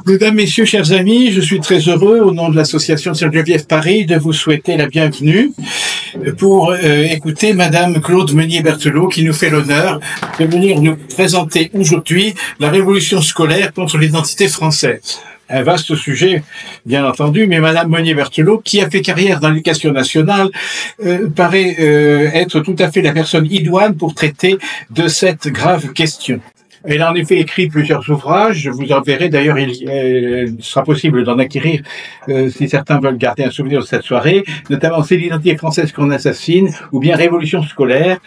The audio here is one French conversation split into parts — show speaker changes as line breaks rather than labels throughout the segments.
Mesdames, Messieurs, chers amis, je suis très heureux, au nom de l'association Sainte-Geneviève Paris, de vous souhaiter la bienvenue pour écouter Madame Claude Meunier-Berthelot, qui nous fait l'honneur de venir nous présenter aujourd'hui la révolution scolaire contre l'identité française. Un vaste sujet, bien entendu, mais Madame Meunier-Berthelot, qui a fait carrière dans l'éducation nationale, paraît être tout à fait la personne idoine pour traiter de cette grave question. Elle a en effet écrit plusieurs ouvrages, je vous enverrai, d'ailleurs il sera possible d'en acquérir si certains veulent garder un souvenir de cette soirée, notamment C'est l'identité française qu'on assassine, ou bien Révolution scolaire,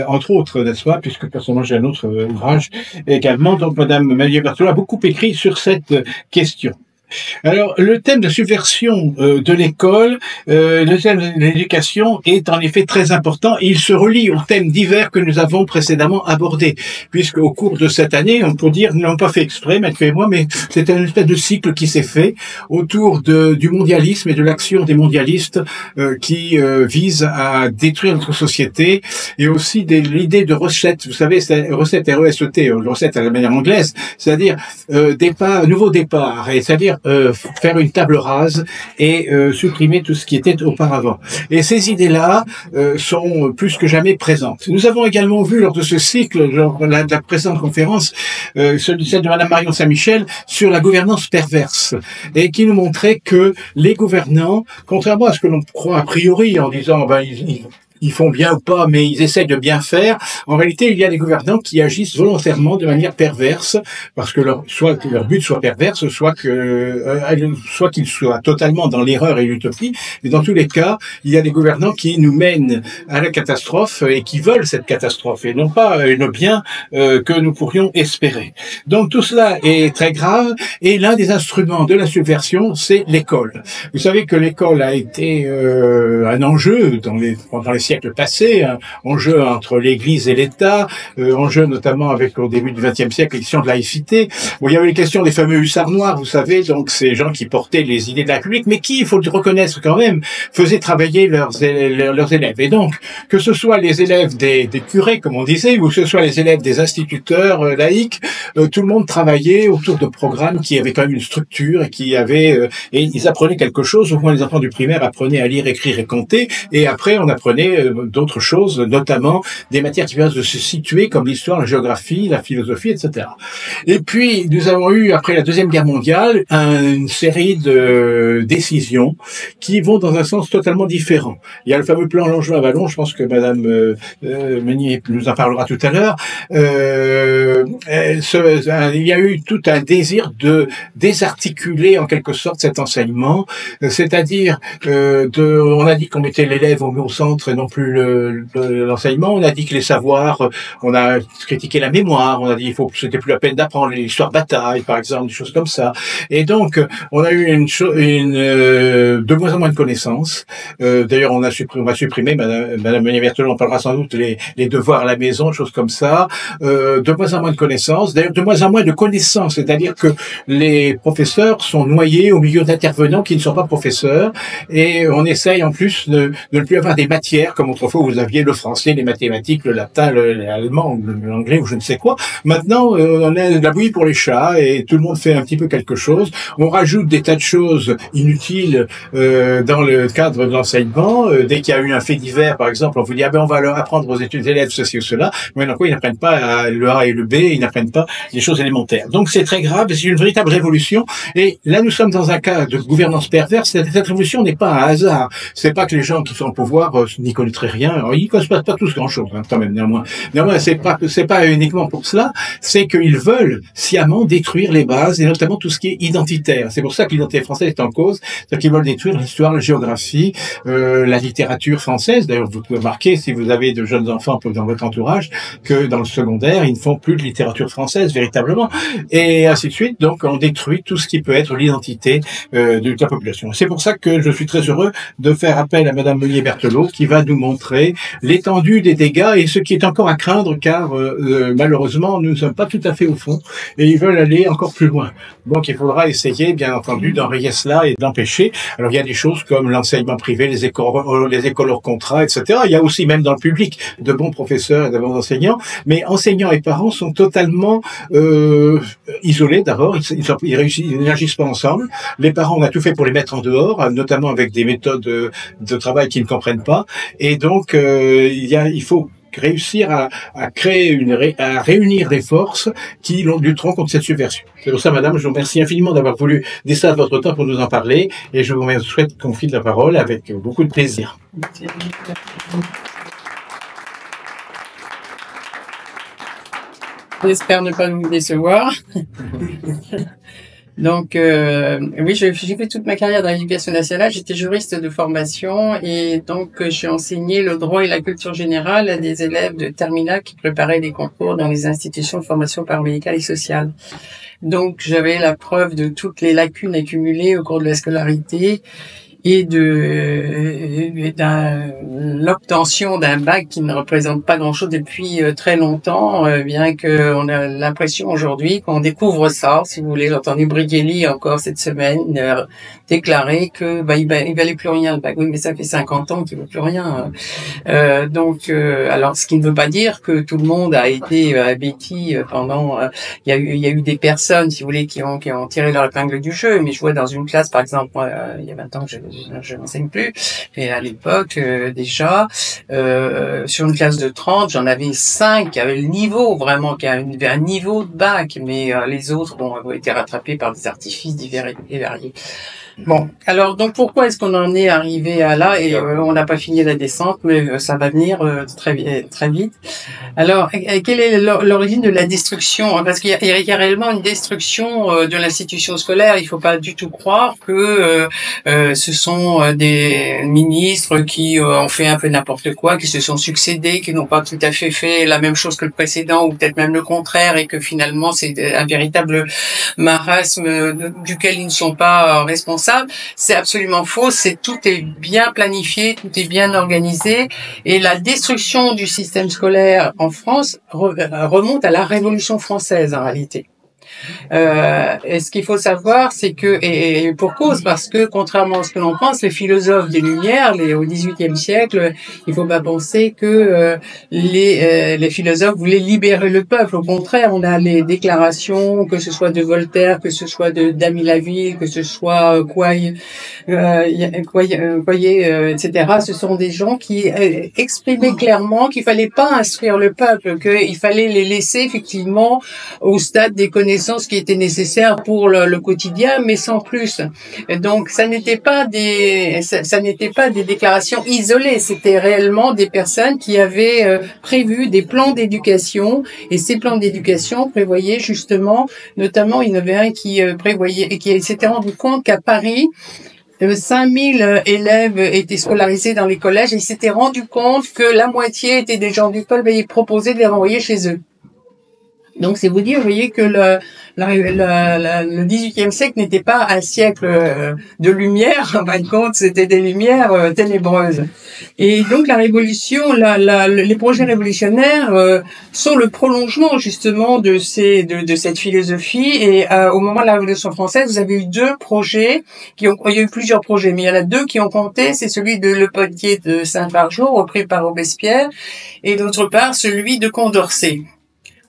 entre autres, n'est-ce pas, puisque personnellement j'ai un autre ouvrage également. Donc Madame Meunier-Berthelot a beaucoup écrit sur cette question. Alors, le thème de subversion de l'école, le thème de l'éducation est en effet très important. Il se relie aux thèmes divers que nous avons précédemment abordés, puisque au cours de cette année, on peut dire, nous n'avons pas fait exprès, Mathieu et moi, mais c'est une espèce de cycle qui s'est fait autour du mondialisme et de l'action des mondialistes qui vise à détruire notre société, et aussi l'idée de recette. Vous savez, c'est recette R-E-S-E-T, recette à la manière anglaise, c'est-à-dire nouveau départ, c'est-à-dire faire une table rase et supprimer tout ce qui était auparavant. Et ces idées-là sont plus que jamais présentes. Nous avons également vu lors de ce cycle, lors de la présente conférence, celle de Madame Marion Saint-Michel sur la gouvernance perverse, et qui nous montrait que les gouvernants, contrairement à ce que l'on croit a priori en disant ils font bien ou pas, mais ils essaient de bien faire. En réalité, il y a des gouvernants qui agissent volontairement de manière perverse, parce que soit que leur but soit perverse, soit qu'ils soient totalement dans l'erreur et l'utopie. Mais dans tous les cas, il y a des gouvernants qui nous mènent à la catastrophe et qui veulent cette catastrophe, et non pas le bien que nous pourrions espérer. Donc tout cela est très grave, et l'un des instruments de la subversion, c'est l'école. Vous savez que l'école a été un enjeu pendant les siècle passé, un enjeu entre l'Église et l'État, enjeu notamment avec au début du XXe siècle, la question de laïcité, où il y avait les questions des fameux hussards noirs, vous savez, donc ces gens qui portaient les idées de la République, mais qui, il faut le reconnaître quand même, faisaient travailler leurs élèves. Et donc, que ce soit les élèves des curés, comme on disait, ou que ce soit les élèves des instituteurs laïcs, tout le monde travaillait autour de programmes qui avaient quand même une structure et et ils apprenaient quelque chose. Au moins les enfants du primaire apprenaient à lire, écrire et compter, et après on apprenait d'autres choses, notamment des matières qui viennent de se situer, comme l'histoire, la géographie, la philosophie, etc. Et puis, nous avons eu, après la Deuxième Guerre mondiale, une série de décisions qui vont dans un sens totalement différent. Il y a le fameux plan Langevin-Wallon, je pense que Madame Meunier nous en parlera tout à l'heure. Il y a eu tout un désir de désarticuler, en quelque sorte, cet enseignement, c'est-à-dire, on a dit qu'on mettait l'élève au centre et non plus l'enseignement. On a dit que les savoirs, on a critiqué la mémoire, on a dit c'était plus la peine d'apprendre l'histoire bataille, par exemple, des choses comme ça. Et donc, on a eu de moins en moins de connaissances. D'ailleurs, on va supprimer, Madame Meunier-Berthelot en parlera sans doute, les devoirs à la maison, choses comme ça. De moins en moins de connaissances. D'ailleurs, de moins en moins de connaissances, c'est-à-dire que les professeurs sont noyés au milieu d'intervenants qui ne sont pas professeurs, et on essaye en plus de ne plus avoir des matières, comme autrefois vous aviez le français, les mathématiques, le latin, l'allemand, l'anglais ou je ne sais quoi. Maintenant, on a de la bouillie pour les chats et tout le monde fait un petit peu quelque chose. On rajoute des tas de choses inutiles dans le cadre de l'enseignement. Dès qu'il y a eu un fait divers, par exemple, on vous dit on va leur apprendre aux élèves ceci ou cela. Mais maintenant, ils n'apprennent pas le A et le B, ils n'apprennent pas les choses élémentaires. Donc c'est très grave, c'est une véritable révolution. Et là, nous sommes dans un cas de gouvernance perverse. Cette révolution n'est pas un hasard. C'est pas que les gens qui sont au pouvoir n'y connaîtraient rien. Alors, ils ne connaissent pas tous grand-chose, hein, quand même, néanmoins. Néanmoins, c'est pas uniquement pour cela, c'est qu'ils veulent sciemment détruire les bases, et notamment tout ce qui est identitaire. C'est pour ça que l'identité française est en cause, c'est-à-dire qu'ils veulent détruire l'histoire, la géographie, la littérature française. D'ailleurs, vous pouvez remarquer, si vous avez de jeunes enfants dans votre entourage, que dans le secondaire, ils ne font plus de littérature française, véritablement, et ainsi de suite. Donc, on détruit tout ce qui peut être l'identité de la population. C'est pour ça que je suis très heureux de faire appel à Madame Meunier-Berthelot, qui va nous montrer l'étendue des dégâts et ce qui est encore à craindre, car malheureusement, nous ne sommes pas tout à fait au fond et ils veulent aller encore plus loin. Donc, il faudra essayer, bien entendu, d'enrayer cela et d'empêcher. Alors, il y a des choses comme l'enseignement privé, les écoles hors contrat, etc. Il y a aussi, même dans le public, de bons professeurs et de bons enseignants, mais enseignants et parents sont totalement isolés d'abord, ils n'agissent pas ensemble. Les parents, on a tout fait pour les mettre en dehors, notamment avec des méthodes de travail qu'ils ne comprennent pas, et donc il faut réussir à créer à réunir des forces qui lutteront contre cette subversion. C'est pour ça, madame, je vous remercie infiniment d'avoir voulu distraire votre temps pour nous en parler, et je vous souhaite qu'on file la parole avec beaucoup de plaisir.
J'espère ne pas vous décevoir. Donc, oui, j'ai fait toute ma carrière dans l'éducation nationale. J'étais juriste de formation et donc j'ai enseigné le droit et la culture générale à des élèves de terminale qui préparaient des concours dans les institutions de formation paramédicale et sociale. Donc, j'avais la preuve de toutes les lacunes accumulées au cours de la scolarité et l'obtention d'un bac qui ne représente pas grand-chose depuis très longtemps, bien qu'on a l'impression aujourd'hui qu'on découvre ça. Si vous voulez, j'ai entendu Brigelli encore cette semaine déclarer que il valait plus rien le bac. Oui, mais ça fait 50 ans qu'il vaut plus rien. Alors, ce qui ne veut pas dire que tout le monde a été abéti pendant. Il y a eu des personnes, si vous voulez, qui ont tiré leur épingle du jeu. Mais je vois dans une classe, par exemple, il y a 20 ans que je n'enseigne plus, et à l'époque déjà sur une classe de 30, j'en avais 5 qui avaient le niveau vraiment, qui avaient un niveau de bac, mais les autres ont été rattrapés par des artifices divers et variés. Bon, alors donc pourquoi est-ce qu'on en est arrivé à là et on n'a pas fini la descente, mais ça va venir très vite. Alors, quelle est l'origine de la destruction? Parce qu'il y a réellement une destruction de l'institution scolaire. Il faut pas du tout croire que ce sont des ministres qui ont fait un peu n'importe quoi, qui se sont succédés, qui n'ont pas tout à fait la même chose que le précédent, ou peut-être même le contraire, et que finalement c'est un véritable marasme duquel ils ne sont pas responsables. C'est absolument faux. Tout est bien planifié, tout est bien organisé, et la destruction du système scolaire en France remonte à la Révolution française en réalité. Et ce qu'il faut savoir, c'est que, et pour cause, parce que contrairement à ce que l'on pense, les philosophes des Lumières, au XVIIIe siècle, il faut pas penser que les philosophes voulaient libérer le peuple. Au contraire, on a les déclarations, que ce soit de Voltaire, que ce soit de d'Amy Laville, que ce soit Quoy, etc. Ce sont des gens qui exprimaient clairement qu'il fallait pas instruire le peuple, qu'il fallait les laisser effectivement au stade des connaissances qui étaient nécessaires pour le quotidien, mais sans plus. Donc, ça n'était pas des déclarations isolées. C'était réellement des personnes qui avaient prévu des plans d'éducation, et ces plans d'éducation prévoyaient justement, notamment, il y en avait un qui prévoyait et qui s'était rendu compte qu'à Paris, 5000 élèves étaient scolarisés dans les collèges, et il s'était rendu compte que la moitié étaient des gens du peuple, et il proposait de les renvoyer chez eux. Donc, c'est vous dire, vous voyez que le XVIIIe siècle n'était pas un siècle de lumière. En fin de compte, c'était des lumières ténébreuses. Et donc, la révolution, les projets révolutionnaires sont le prolongement justement de cette philosophie. Et au moment de la Révolution française, vous avez eu deux projets il y a eu plusieurs projets, mais il y en a deux qui ont compté. C'est celui de Le Potier de Saint-Fargeau, repris par Robespierre, et d'autre part celui de Condorcet.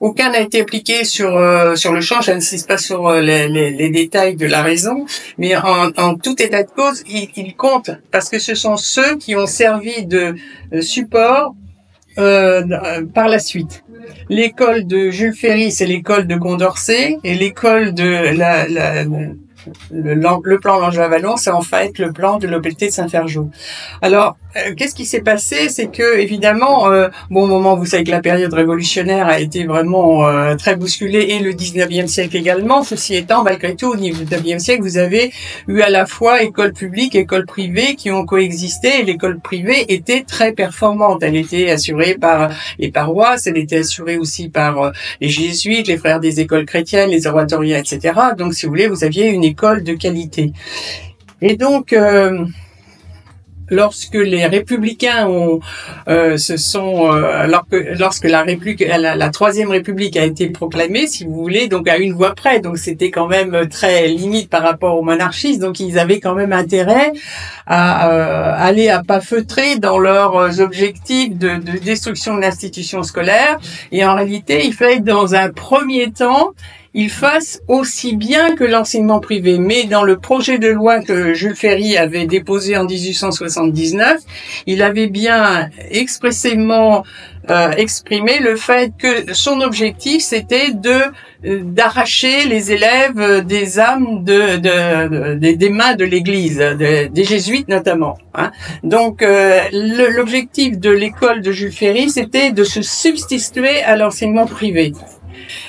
Aucun n'a été appliqué sur le champ. Je n'insiste pas sur les détails de la raison, mais en tout état de cause, il compte, parce que ce sont ceux qui ont servi de support par la suite. L'école de Jules Ferry, c'est l'école de Condorcet, et l'école de le plan Langevin-Vallon, c'est en fait le plan de l'OPT de Saint-Fargeau. Alors, qu'est-ce qui s'est passé? C'est que, évidemment, au moment, vous savez que la période révolutionnaire a été vraiment très bousculée, et le 19e siècle également. Ceci étant, malgré tout, au 19e siècle, vous avez eu à la fois école publique et école privée qui ont coexisté, et l'école privée était très performante. Elle était assurée par les paroisses, elle était assurée aussi par les jésuites, les frères des écoles chrétiennes, les oratoriens, etc. Donc, si vous voulez, vous aviez une école de qualité. Et donc, lorsque les républicains lorsque la Troisième République a été proclamée, si vous voulez, donc à une voix près, donc c'était quand même très limite par rapport aux monarchistes, donc ils avaient quand même intérêt à aller à pas feutrer dans leurs objectifs de destruction de l'institution scolaire. Et en réalité, il fallait dans un premier temps il fasse aussi bien que l'enseignement privé. Mais dans le projet de loi que Jules Ferry avait déposé en 1879, il avait bien expressément exprimé le fait que son objectif c'était d'arracher les élèves des âmes des mains de l'Église, des jésuites notamment. Hein. Donc l'objectif de l'école de Jules Ferry c'était de se substituer à l'enseignement privé.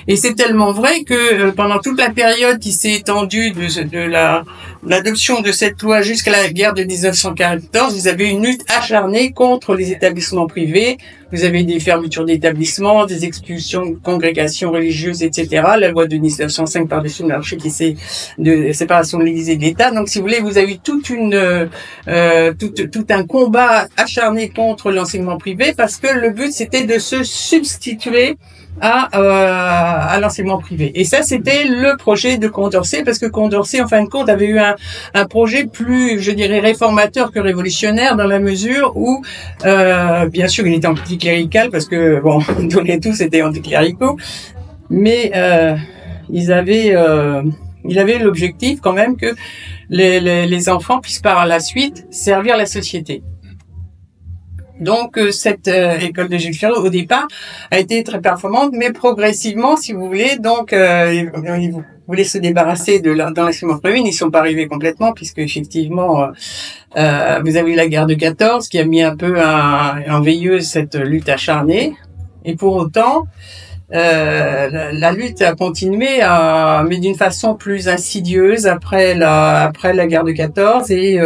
Et c'est tellement vrai que pendant toute la période qui s'est étendue de l'adoption de cette loi jusqu'à la guerre de 1914, vous avez une lutte acharnée contre les établissements privés. Vous avez des fermetures d'établissements, des expulsions de congrégations religieuses, etc. La loi de 1905 par-dessus le marché de séparation de l'Église et de l'État. Donc, si vous voulez, vous avez eu tout un combat acharné contre l'enseignement privé parce que le but, c'était de se substituer à l'enseignement privé. Et ça, c'était le projet de Condorcet, parce que Condorcet, en fin de compte, avait eu un projet plus, je dirais, réformateur que révolutionnaire, dans la mesure où, bien sûr, il était anticlérical, parce que, bon, tous étaient anticléricaux, mais il avait l'objectif quand même que les enfants puissent par la suite servir la société. Donc cette école de Jules Ferry au départ a été très performante, mais progressivement, si vous voulez, donc ils voulaient se débarrasser dans l'enseignement privé, ils n'y sont pas arrivés complètement, puisque effectivement vous avez eu la guerre de 14 qui a mis un peu en veilleuse cette lutte acharnée, et pour autant la lutte a continué, mais d'une façon plus insidieuse après la guerre de 14, et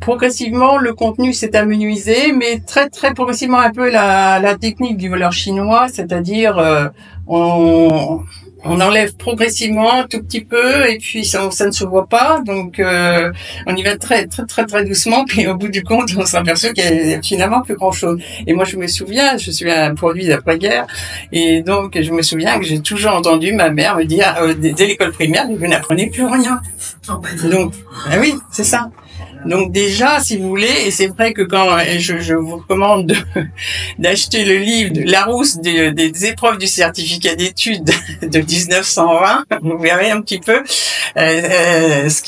progressivement, le contenu s'est amenuisé, mais très très progressivement un peu la technique du voleur chinois, c'est-à-dire on enlève progressivement un tout petit peu et puis ça ne se voit pas, donc on y va très très très très doucement, puis au bout du compte on s'aperçoit qu'il y a finalement plus grand chose. Et moi je me souviens, je suis un produit d'après-guerre, et donc je me souviens que j'ai toujours entendu ma mère me dire dès l'école primaire, vous n'apprenez plus rien. Donc oui, c'est ça. Donc déjà, si vous voulez, et c'est vrai que quand je vous recommande d'acheter le livre de Larousse des épreuves du certificat d'études de 1920, vous verrez un petit peu ce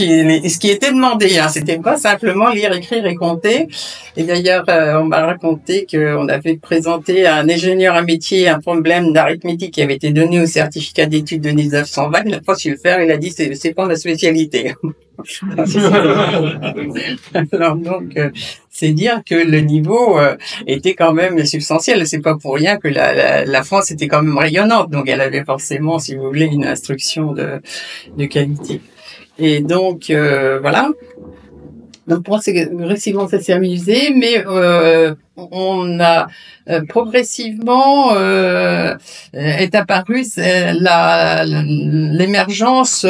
qui était demandé. Hein. C'était pas simplement lire, écrire et compter. Et d'ailleurs, on m'a raconté qu'on avait présenté à un ingénieur à métier un problème d'arithmétique qui avait été donné au certificat d'études de 1920. Il n'a pas su le faire. Il a dit c'est pas ma spécialité. Alors donc, c'est dire que le niveau était quand même substantiel. C'est pas pour rien que la France était quand même rayonnante. Donc, elle avait forcément, si vous voulez, une instruction de qualité. Et donc, voilà. Donc, pour moi, progressivement, ça s'est amusé, mais on a progressivement est apparue l'émergence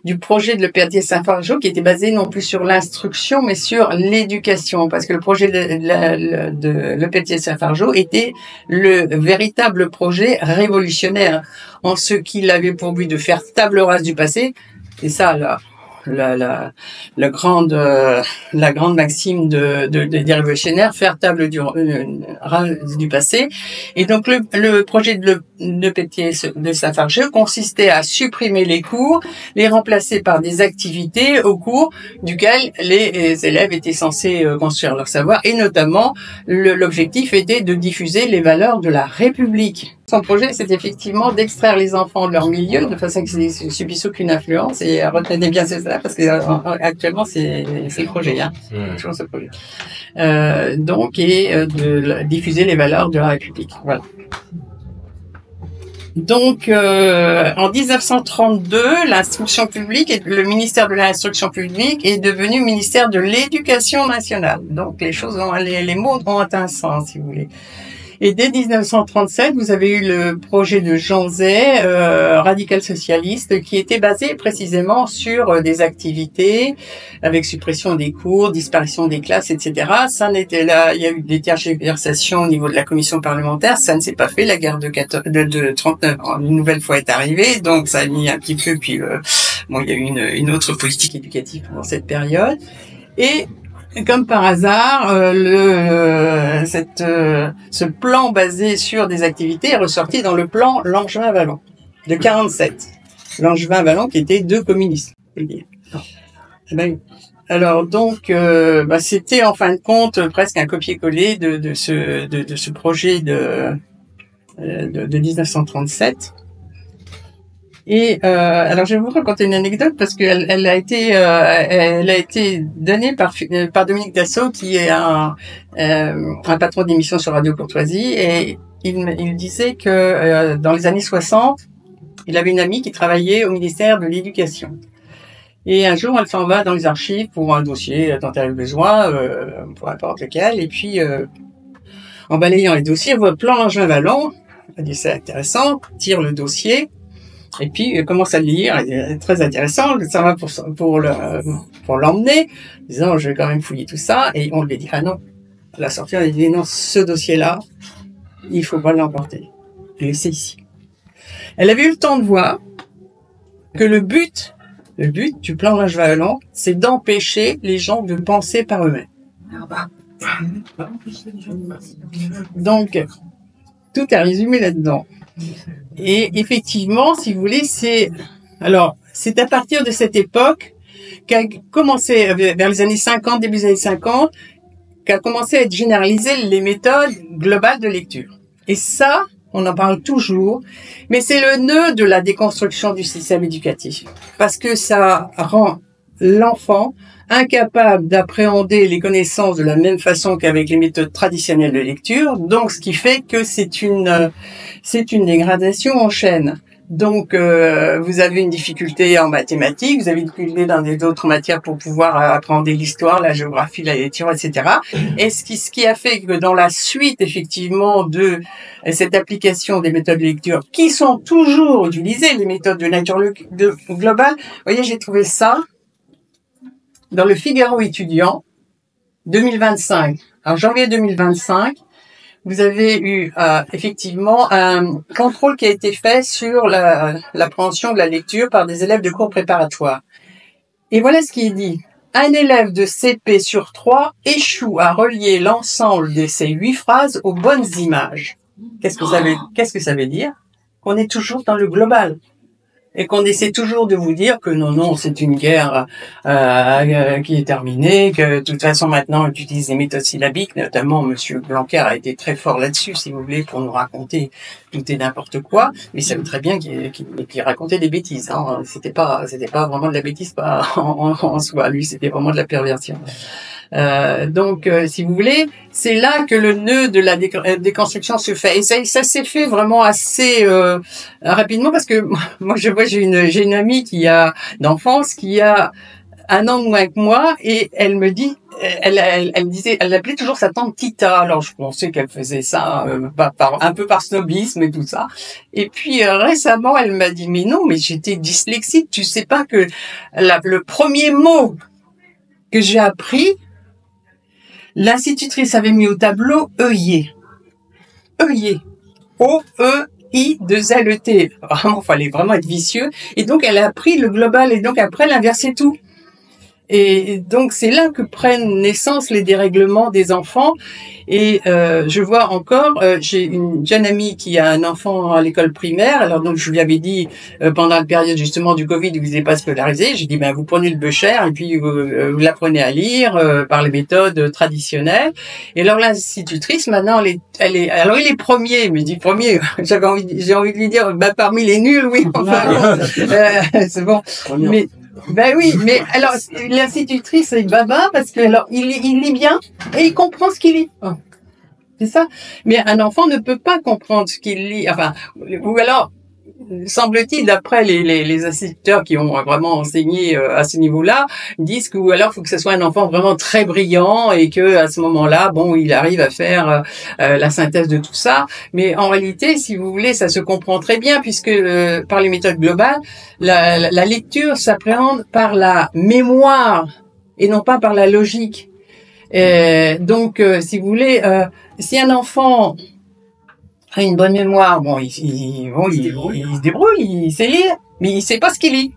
du projet de l'EPAThier Saint-Fargeau, qui était basé non plus sur l'instruction mais sur l'éducation, parce que le projet de l'EPAThier Saint-Fargeau était le véritable projet révolutionnaire, en ce qu'il avait pour but de faire table rase du passé. Et ça, là, la grande maxime des révolutionnaires, faire table du passé. Et donc le projet de l'EPAThier de Saint-Fargeau consistait à supprimer les cours, les remplacer par des activités au cours duquel les élèves étaient censés construire leur savoir, et notamment l'objectif était de diffuser les valeurs de la République. Son projet, c'est effectivement d'extraire les enfants de leur milieu de façon qu'ils ne subissent aucune influence, et retenez bien ça, parce que actuellement c'est le projet, hein. Toujours ce projet. Donc, de diffuser les valeurs de la République. Voilà. Donc, en 1932, l'instruction publique, le ministère de l'instruction publique est devenu ministère de l'Éducation nationale. Donc, les mots ont un sens, si vous voulez. Et dès 1937, vous avez eu le projet de Jean Zay, radical socialiste, qui était basé précisément sur des activités avec suppression des cours, disparition des classes, etc. Ça n'était là, il y a eu des tergiversations au niveau de la commission parlementaire, ça ne s'est pas fait. La guerre de 39 une nouvelle fois est arrivée, donc ça a mis un petit peu. Puis bon, il y a eu une autre politique éducative pendant cette période. Et comme par hasard, ce plan basé sur des activités est ressorti dans le plan Langevin-Wallon de 47. Langevin-Wallon qui était deux communistes. Alors donc, c'était en fin de compte presque un copier-coller de ce projet de 1937. Et alors je vais vous raconter une anecdote parce qu'elle a été donnée par Dominique Dassault, qui est un patron d'émission sur Radio Courtoisie, et il disait que dans les années 60, il avait une amie qui travaillait au ministère de l'Éducation. Et un jour, elle s'en va dans les archives pour un dossier dont elle avait besoin, pour n'importe lequel, et puis en balayant les dossiers, elle voit plan Langevin-Wallon, elle dit c'est intéressant, tire le dossier. Et puis, commence à le lire, c'est très intéressant, ça va pour l'emmener, disant, je vais quand même fouiller tout ça, et on lui a dit, ah non, à la sortie, on lui a dit, non, ce dossier-là, il faut pas l'emporter, laissez ici. Elle avait eu le temps de voir que le but du plan Langevin-Wallon, c'est d'empêcher les gens de penser par eux-mêmes. Donc, tout est résumé là-dedans. Et effectivement, si vous voulez, c'est à partir de cette époque qu'a commencé, vers les années 50, début des années 50, qu'a commencé à être généralisées les méthodes globales de lecture. Et ça, on en parle toujours, mais c'est le nœud de la déconstruction du système éducatif. Parce que ça rend l'enfant incapable d'appréhender les connaissances de la même façon qu'avec les méthodes traditionnelles de lecture, donc ce qui fait que c'est une dégradation en chaîne. Donc vous avez une difficulté en mathématiques, vous avez une difficulté dans d'autres matières pour pouvoir apprendre l'histoire, la géographie, la lecture, etc. Et ce qui a fait que dans la suite effectivement de cette application des méthodes de lecture, qui sont toujours utilisées, les méthodes de nature globale, vous voyez, j'ai trouvé ça dans le Figaro étudiant 2025. En janvier 2025, vous avez eu effectivement un contrôle qui a été fait sur l'appréhension de la lecture par des élèves de cours préparatoires. Et voilà ce qui est dit. Un élève de CP sur 3 échoue à relier l'ensemble de ces 8 phrases aux bonnes images. Qu'est-ce que ça veut dire? Qu'on est toujours dans le global. Et qu'on essaie toujours de vous dire que non, c'est une guerre qui est terminée, que de toute façon maintenant on utilise des méthodes syllabiques, notamment Monsieur Blanquer a été très fort là-dessus, si vous voulez, pour nous raconter tout et n'importe quoi, mais ça veut très bien qu'il racontait des bêtises, hein. C'était pas vraiment de la bêtise en soi, lui c'était vraiment de la perversion. Donc, si vous voulez, c'est là que le nœud de la déconstruction se fait. Et ça s'est fait vraiment assez rapidement parce que moi, j'ai une amie d'enfance qui a 1 an de moins que moi et elle me dit, elle disait, elle l'appelait toujours sa tante Tita. Alors je pensais qu'elle faisait ça un peu par snobisme et tout ça. Et puis récemment, elle m'a dit, mais non, mais j'étais dyslexique. Tu sais pas que le premier mot que j'ai appris, l'institutrice avait mis au tableau œillet. Œillet. O-E-I-2-L-E-T. Vraiment, fallait vraiment être vicieux. Et donc, elle a appris le global et donc après, elle inversait tout. Et donc, c'est là que prennent naissance les dérèglements des enfants. Et je vois encore, j'ai une jeune amie qui a un enfant à l'école primaire. Alors donc, je lui avais dit, pendant la période justement du Covid, où vous n'êtes pas scolarisé, j'ai dit, vous prenez le Becher et puis vous l'apprenez à lire par les méthodes traditionnelles. Et alors l'institutrice, maintenant, alors il est premier, mais je dis premier, j'ai envie de lui dire, parmi les nuls, oui, enfin, c'est bon. Mais oui, mais alors l'institutrice est baba parce que alors il lit bien et il comprend ce qu'il lit. Oh, c'est ça. Mais un enfant ne peut pas comprendre ce qu'il lit. Enfin, ou alors semble-t-il, d'après les instituteurs qui ont vraiment enseigné à ce niveau-là, disent que ou alors faut que ce soit un enfant vraiment très brillant et que à ce moment-là, bon, il arrive à faire la synthèse de tout ça. Mais en réalité, si vous voulez, ça se comprend très bien puisque par les méthodes globales, la lecture s'appréhende par la mémoire et non pas par la logique. Donc, si vous voulez, si un enfant a une bonne mémoire, bon, il se débrouille, il sait lire, mais il sait pas ce qu'il lit.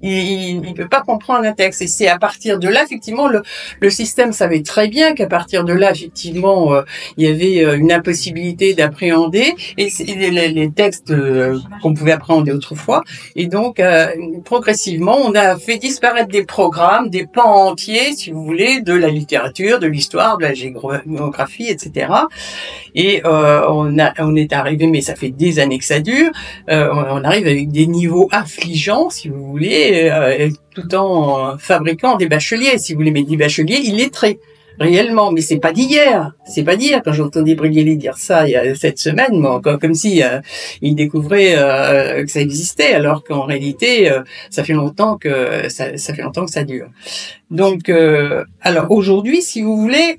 Il peut pas comprendre un texte. Et c'est à partir de là, effectivement, le système savait très bien qu'à partir de là, effectivement, il y avait une impossibilité d'appréhender et les textes qu'on pouvait appréhender autrefois. Et donc, progressivement, on a fait disparaître des programmes, des pans entiers, si vous voulez, de la littérature, de l'histoire, de la géographie, etc. Et on est arrivé, mais ça fait des années que ça dure, on arrive avec des niveaux affligeants, si vous voulez, tout en fabriquant des bacheliers, si vous voulez, mais des bacheliers illettrés, réellement, mais c'est pas d'hier, quand j'entendais Brigelli dire ça il y a 7 semaines, bon, comme si il découvrait que ça existait, alors qu'en réalité, ça fait longtemps que ça dure. Donc, alors aujourd'hui, si vous voulez,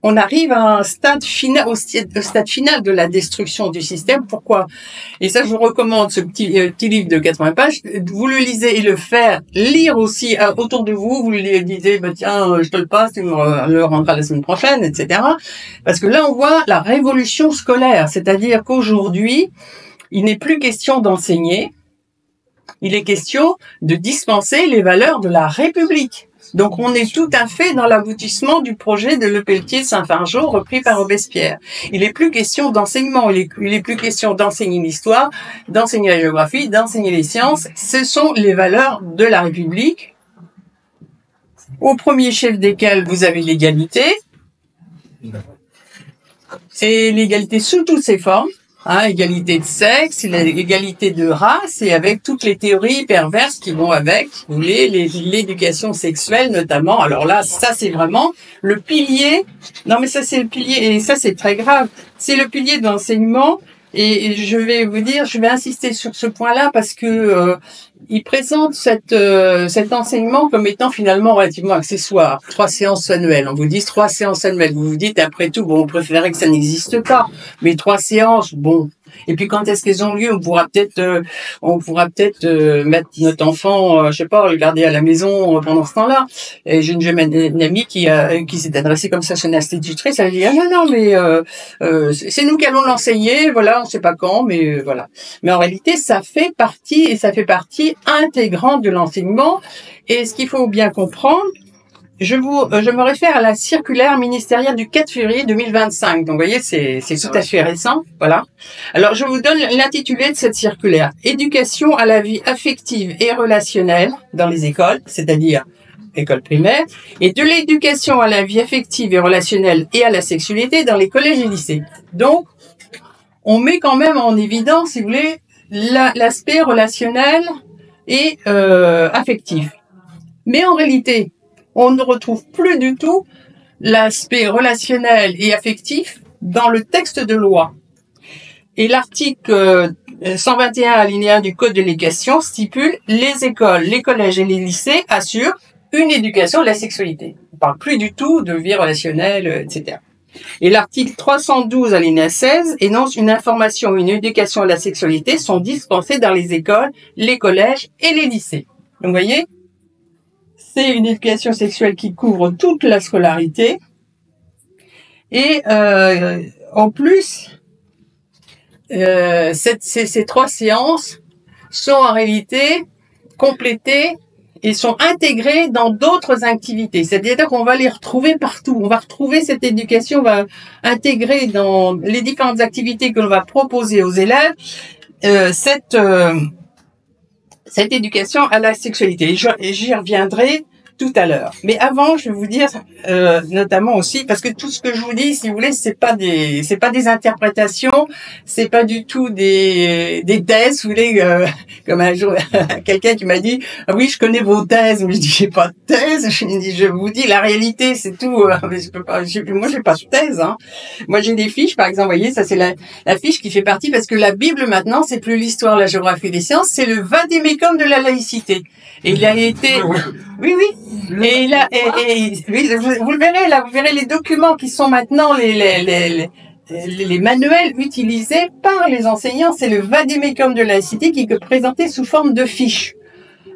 on arrive à un stade final, au stade final de la destruction du système. Pourquoi? Et ça, je vous recommande ce petit livre de 80 pages. Vous le lisez et le faire lire aussi autour de vous. Vous le lisez, bah, tiens, je te le passe, tu me le rendras la semaine prochaine, etc. Parce que là, on voit la révolution scolaire. C'est-à-dire qu'aujourd'hui, il n'est plus question d'enseigner. Il est question de dispenser les valeurs de la République. Donc, on est tout à fait dans l'aboutissement du projet de Lepelletier-Saint-Fargeau repris par Robespierre. Il n'est plus question d'enseignement, il est plus question d'enseigner l'histoire, d'enseigner la géographie, d'enseigner les sciences. Ce sont les valeurs de la République, au premier chef desquelles vous avez l'égalité, et l'égalité sous toutes ses formes. Égalité de sexe, l'égalité de race et avec toutes les théories perverses qui vont avec, vous voulez, l'éducation sexuelle notamment. Alors là, ça c'est vraiment le pilier. Non mais ça c'est le pilier et ça c'est très grave. C'est le pilier de l'enseignement et je vais vous dire, je vais insister sur ce point-là parce que il présente cet enseignement comme étant finalement relativement accessoire. 3 séances annuelles. On vous dit 3 séances annuelles. Vous vous dites, après tout, bon, on préférait que ça n'existe pas. Mais 3 séances, bon. Et puis quand est-ce qu'elles ont lieu? On pourra peut-être mettre notre enfant, je sais pas, regarder à la maison pendant ce temps-là. Et j'ai une amie qui s'est adressée comme ça à son institutrice. Elle a dit, ah non, mais c'est nous qui allons l'enseigner. Voilà, on sait pas quand, mais voilà. Mais en réalité, ça fait partie intégrante de l'enseignement. Et ce qu'il faut bien comprendre, je me réfère à la circulaire ministérielle du 4 février 2025. Donc, vous voyez, c'est tout à fait récent. Voilà. Alors, je vous donne l'intitulé de cette circulaire. Éducation à la vie affective et relationnelle dans les écoles, c'est-à-dire école primaire, et de l'éducation à la vie affective et relationnelle et à la sexualité dans les collèges et lycées. Donc, on met quand même en évidence, si vous voulez, l'aspect relationnel et affectif. Mais en réalité, on ne retrouve plus du tout l'aspect relationnel et affectif dans le texte de loi. Et l'article 121 alinéa du Code de l'éducation stipule les écoles, les collèges et les lycées assurent une éducation à la sexualité. On ne parle plus du tout de vie relationnelle, etc. Et l'article 312 alinéa 16 énonce une information ou une éducation à la sexualité sont dispensées dans les écoles, les collèges et les lycées. Donc, vous voyez, c'est une éducation sexuelle qui couvre toute la scolarité. Et en plus, ces 3 séances sont en réalité complétées et sont intégrées dans d'autres activités. C'est-à-dire qu'on va les retrouver partout. On va retrouver cette éducation, on va intégrer dans les différentes activités que l'on va proposer aux élèves cette éducation à la sexualité. Et j'y reviendrai tout à l'heure. Mais avant, je vais vous dire notamment aussi, parce que tout ce que je vous dis, si vous voulez, c'est pas des interprétations, c'est pas du tout des thèses. Vous voulez, comme un jour quelqu'un qui m'a dit ah oui, je connais vos thèses. Mais je dis j'ai pas de thèse. Je vous dis la réalité, c'est tout. Mais je peux pas. Moi, j'ai pas de thèse. Hein. Moi, j'ai des fiches, par exemple. Vous voyez, ça c'est la fiche qui fait partie parce que la Bible maintenant, c'est plus l'histoire, la géographie des sciences, c'est le vade-mecum de la laïcité. Et il a été, oui. Et il a, oui, vous le verrez là, vous verrez les documents qui sont maintenant les manuels utilisés par les enseignants. C'est le vade-mecum de la laïcité qui est présenté sous forme de fiches.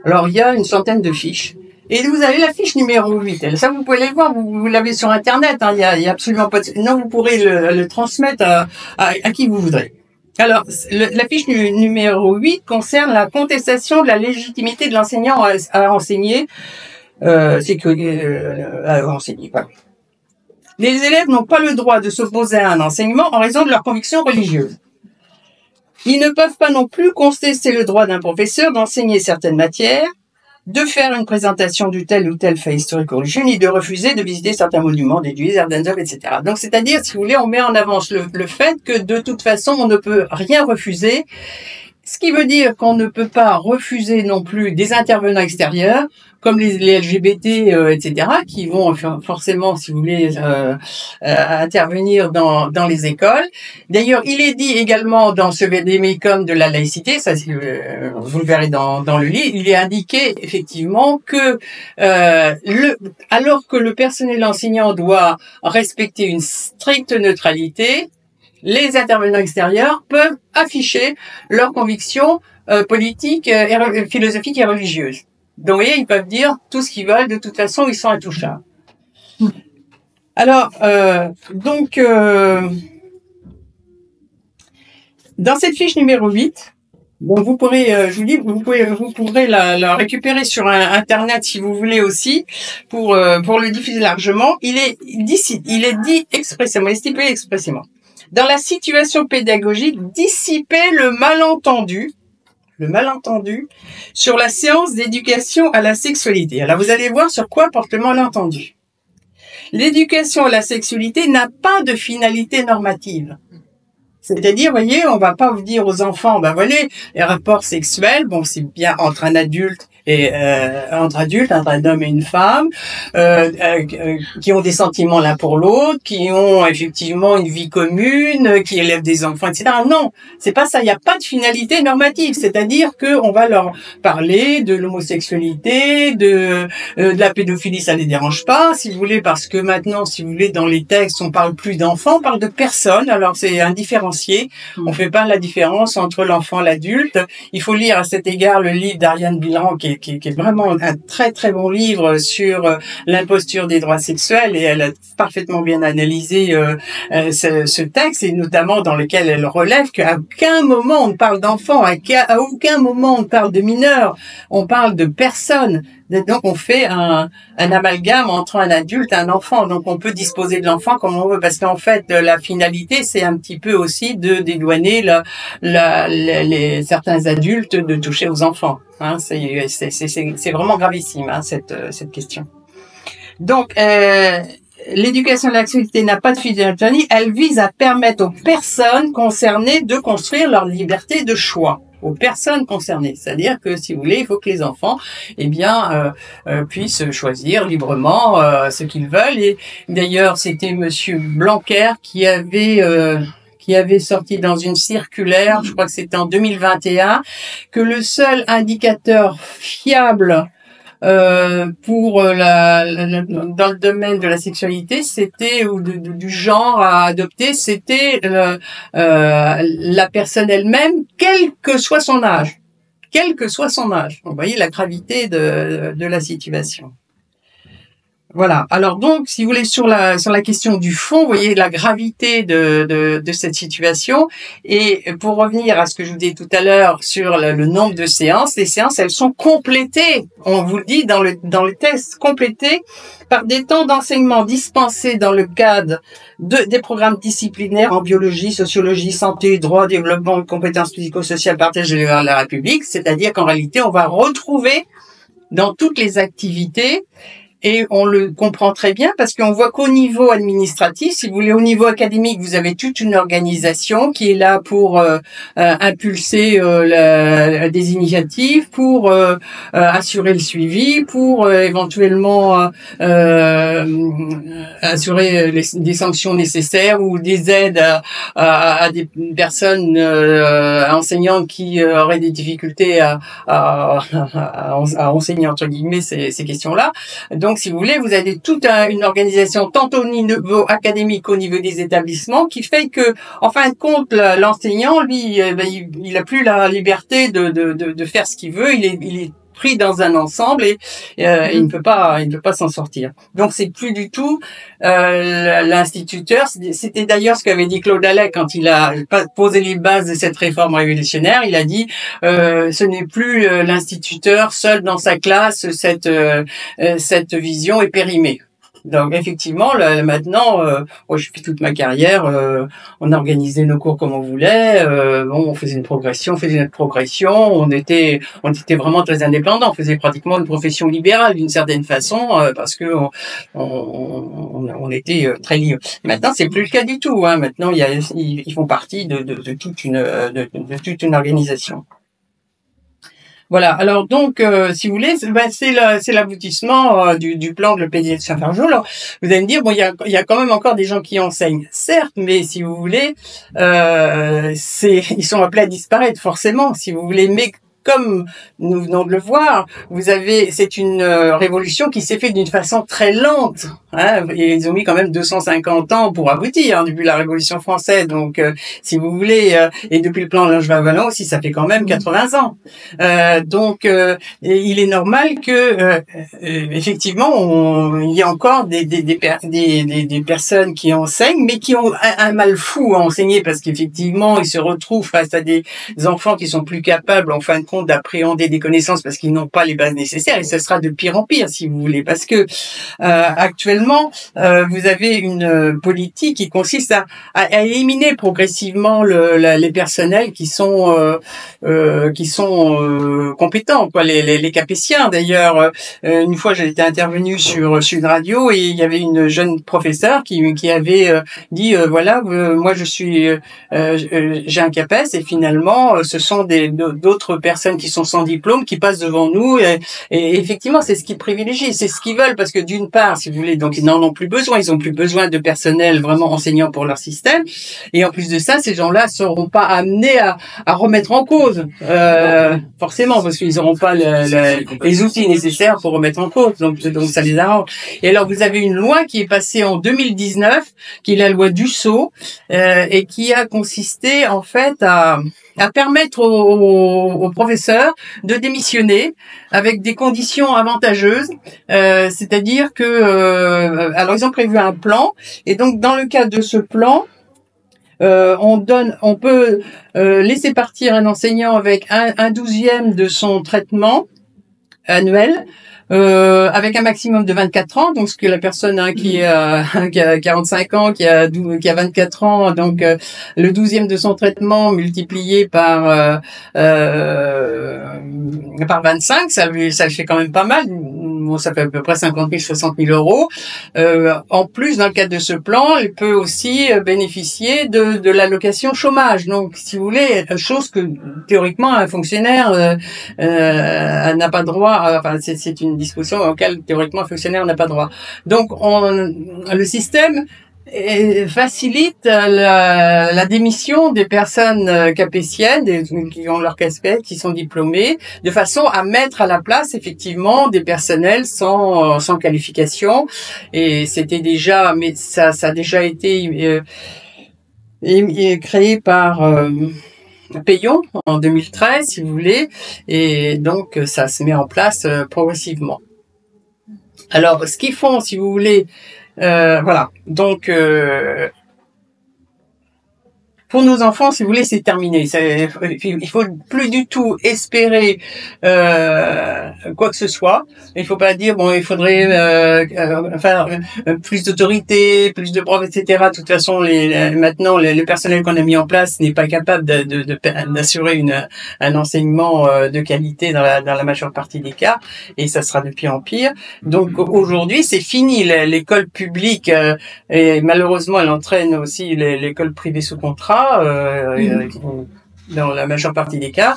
Alors il y a une centaine de fiches. Et vous avez la fiche numéro 8. Ça, vous pouvez les voir, vous l'avez sur Internet. Hein, il y a absolument pas de... Non, vous pourrez le transmettre à qui vous voudrez. Alors, la fiche numéro 8 concerne la contestation de la légitimité de l'enseignant à enseigner. Voilà. Les élèves n'ont pas le droit de s'opposer à un enseignement en raison de leur conviction religieuse. Ils ne peuvent pas non plus contester le droit d'un professeur d'enseigner certaines matières, de faire une présentation du tel ou tel fait historique ou religieux, ni de refuser de visiter certains monuments d'église, d'œuvres, etc. Donc, c'est-à-dire, si vous voulez, on met en avance le fait que de toute façon, on ne peut rien refuser. Ce qui veut dire qu'on ne peut pas refuser non plus des intervenants extérieurs, comme les LGBT, etc., qui vont forcément, si vous voulez, intervenir dans les écoles. D'ailleurs, il est dit également dans ce vade-mecum de la laïcité, ça, vous le verrez dans le livre, il est indiqué effectivement que alors que le personnel enseignant doit respecter une stricte neutralité, les intervenants extérieurs peuvent afficher leurs convictions politiques, philosophiques et religieuses. Donc, vous voyez, ils peuvent dire tout ce qu'ils veulent. De toute façon, ils sont intouchables. Alors, dans cette fiche numéro 8, bon, vous pourrez, je vous dis, vous pourrez la récupérer sur Internet si vous voulez aussi, pour le diffuser largement. Il est dit expressément, il est stipulé expressément. Dans la situation pédagogique, dissiper le malentendu sur la séance d'éducation à la sexualité. Alors, vous allez voir sur quoi porte le malentendu. L'éducation à la sexualité n'a pas de finalité normative. C'est-à-dire, vous voyez, on va pas vous dire aux enfants, ben voilà, les rapports sexuels, bon, c'est bien entre un adulte et entre un homme et une femme, qui ont des sentiments l'un pour l'autre, qui ont effectivement une vie commune, qui élèvent des enfants, etc. Non, c'est pas ça. Il n'y a pas de finalité normative. C'est-à-dire que on va leur parler de l'homosexualité, de la pédophilie, ça les dérange pas, si vous voulez, parce que maintenant, si vous voulez, dans les textes, on parle plus d'enfants, on parle de personnes. Alors c'est indifférencié. On fait pas la différence entre l'enfant et l'adulte. Il faut lire à cet égard le livre d'Ariane Bilran, qui est vraiment un très très bon livre sur l'imposture des droits sexuels, et elle a parfaitement bien analysé ce texte, et notamment dans lequel elle relève qu'à aucun moment on ne parle d'enfants, à aucun moment on parle de mineurs, on parle de personnes. Donc on fait un amalgame entre un adulte et un enfant. Donc on peut disposer de l'enfant comme on veut, parce qu'en fait la finalité c'est un petit peu aussi de dédouaner certains adultes de toucher aux enfants. Hein, c'est vraiment gravissime, hein, cette question. Donc l'éducation à la sexualité n'a pas de finalité, elle vise à permettre aux personnes concernées de construire leur liberté de choix. Aux personnes concernées, c'est-à-dire que si vous voulez, il faut que les enfants, puissent choisir librement ce qu'ils veulent. Et d'ailleurs, c'était Monsieur Blanquer qui avait sorti dans une circulaire, je crois que c'était en 2021, que le seul indicateur fiable pour dans le domaine de la sexualité, c'était ou du genre à adopter, c'était la personne elle-même, quel que soit son âge. Vous voyez la gravité de la situation. Voilà. Alors donc, si vous voulez, sur la question du fond, vous voyez la gravité de cette situation. Et pour revenir à ce que je vous disais tout à l'heure sur le nombre de séances, les séances, elles sont complétées. On vous le dit dans le texte, complétées par des temps d'enseignement dispensés dans le cadre des programmes disciplinaires en biologie, sociologie, santé, droit, développement, compétences psychosociales partagées vers la République. C'est-à-dire qu'en réalité, on va retrouver dans toutes les activités. Et on le comprend très bien parce qu'on voit qu'au niveau administratif, si vous voulez, au niveau académique, vous avez toute une organisation qui est là pour impulser des initiatives, pour assurer le suivi, pour éventuellement assurer des sanctions nécessaires ou des aides à des personnes enseignantes qui auraient des difficultés à enseigner entre guillemets ces questions-là. Donc, si vous voulez, vous avez toute une organisation tant au niveau académique qu'au niveau des établissements qui fait que, en fin de compte, l'enseignant, lui, il a plus la liberté de faire ce qu'il veut. Il est pris dans un ensemble et il ne peut pas s'en sortir. Donc c'est plus du tout l'instituteur. C'était d'ailleurs ce qu'avait dit Claude Allais quand il a posé les bases de cette réforme révolutionnaire. Il a dit ce n'est plus l'instituteur seul dans sa classe, cette vision est périmée. Donc effectivement, là, maintenant, moi je fais toute ma carrière, on organisait nos cours comme on voulait, on faisait une progression, on faisait notre progression, on était vraiment très indépendants, on faisait pratiquement une profession libérale d'une certaine façon, parce que on était très liés. Maintenant, c'est plus le cas du tout. Hein. Maintenant, ils font partie de toute une organisation. Voilà. Alors donc, si vous voulez, c'est l'aboutissement du plan de l'EPD de Saint-Fargeau. Alors, vous allez me dire, bon, il y a quand même encore des gens qui enseignent, certes, mais si vous voulez, ils sont appelés à disparaître forcément, si vous voulez, mais comme nous venons de le voir, c'est une révolution qui s'est faite d'une façon très lente, hein, et ils ont mis quand même 250 ans pour aboutir, hein, depuis la Révolution française. Donc, si vous voulez, et depuis le plan Langevin-Wallon aussi, ça fait quand même 80 ans. Donc, il est normal que, effectivement, il y a encore des personnes qui enseignent, mais qui ont un mal fou à enseigner parce qu'effectivement, ils se retrouvent face à des enfants qui sont plus capables, en fin de compte, d'appréhender des connaissances parce qu'ils n'ont pas les bases nécessaires, et ce sera de pire en pire si vous voulez, parce que actuellement vous avez une politique qui consiste à éliminer progressivement les personnels qui sont compétents, quoi, les capétiens. D'ailleurs, une fois j'ai été intervenu sur Sud Radio et il y avait une jeune professeure qui avait dit voilà, moi je suis j'ai un CAPES et finalement ce sont d'autres personnes qui sont sans diplôme qui passent devant nous et effectivement c'est ce qu'ils privilégient, c'est ce qu'ils veulent, parce que d'une part, si vous voulez, donc ils n'en ont plus besoin, ils ont plus besoin de personnel vraiment enseignant pour leur système, et en plus de ça, ces gens-là seront pas amenés à remettre en cause forcément, parce qu'ils n'auront pas les outils nécessaires pour remettre en cause, donc ça les arrange. Et alors vous avez une loi qui est passée en 2019, qui est la loi Dussault, et qui a consisté en fait à permettre aux professeurs de démissionner avec des conditions avantageuses, c'est-à-dire que alors ils ont prévu un plan, et donc dans le cadre de ce plan, on peut laisser partir un enseignant avec un 12e de son traitement annuel, avec un maximum de 24 ans, donc ce que la personne qui a 45 ans, qui a 24 ans, donc le 12e de son traitement multiplié par 25, ça le fait quand même pas mal. Bon, ça fait à peu près 50 000, 60 000 euros. En plus, dans le cadre de ce plan, il peut aussi bénéficier de l'allocation chômage. Donc, si vous voulez, chose que théoriquement un fonctionnaire n'a pas droit. Enfin, c'est une disposition auquel théoriquement un fonctionnaire n'a pas droit. Donc, le système facilite la démission des personnes capétiennes qui ont leur casquette, qui sont diplômées, de façon à mettre à la place effectivement des personnels sans qualification. Et c'était déjà, mais ça a déjà été créé par Payon en 2013, si vous voulez, et donc ça se met en place progressivement. Alors, ce qu'ils font, si vous voulez, voilà. Donc, pour nos enfants, si vous voulez, c'est terminé. Il faut plus du tout espérer quoi que ce soit. Il faut pas dire bon, il faudrait faire plus d'autorité, plus de profs, etc. De toute façon, maintenant, le personnel qu'on a mis en place n'est pas capable d'assurer un enseignement de qualité dans la majeure partie des cas, et ça sera de pire en pire. Donc aujourd'hui, c'est fini l'école publique, et malheureusement, elle entraîne aussi l'école privée sous contrat. Dans la majeure partie des cas,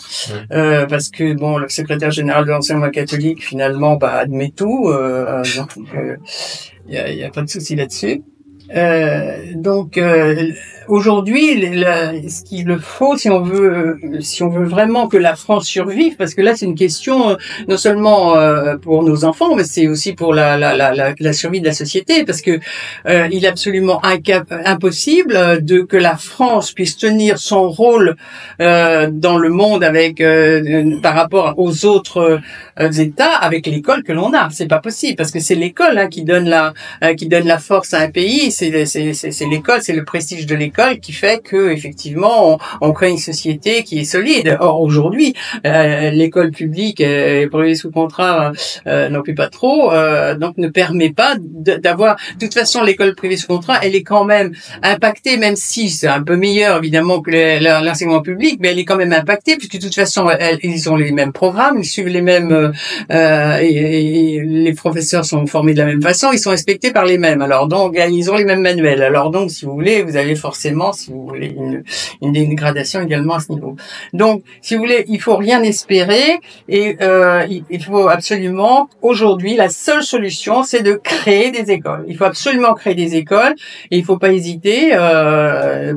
parce que bon, le secrétaire général de l'enseignement catholique finalement admet tout, donc y a pas de souci là-dessus. Donc aujourd'hui, ce qu'il faut, si on veut vraiment que la France survive, parce que là c'est une question non seulement pour nos enfants, mais c'est aussi pour la survie de la société, parce que il est absolument impossible que la France puisse tenir son rôle dans le monde avec par rapport aux autres États avec l'école que l'on a. C'est pas possible, parce que c'est l'école qui donne la force à un pays. C'est l'école, c'est le prestige de l'école qui fait que effectivement on crée une société qui est solide. Or aujourd'hui, l'école publique et privée sous contrat non plus pas trop, donc ne permet pas d'avoir. De toute façon, l'école privée sous contrat, elle est quand même impactée, même si c'est un peu meilleur évidemment que l'enseignement public, mais elle est quand même impactée puisque de toute façon ils ont les mêmes programmes, ils suivent les mêmes et les professeurs sont formés de la même façon, ils sont respectés par les mêmes. Alors donc ils ont les mêmes manuels. Alors donc, si vous voulez, vous avez forcément, si vous voulez, une dégradation également à ce niveau. Donc, si vous voulez, il faut rien espérer et il faut absolument, aujourd'hui, la seule solution, c'est de créer des écoles. Il faut absolument créer des écoles et il faut pas hésiter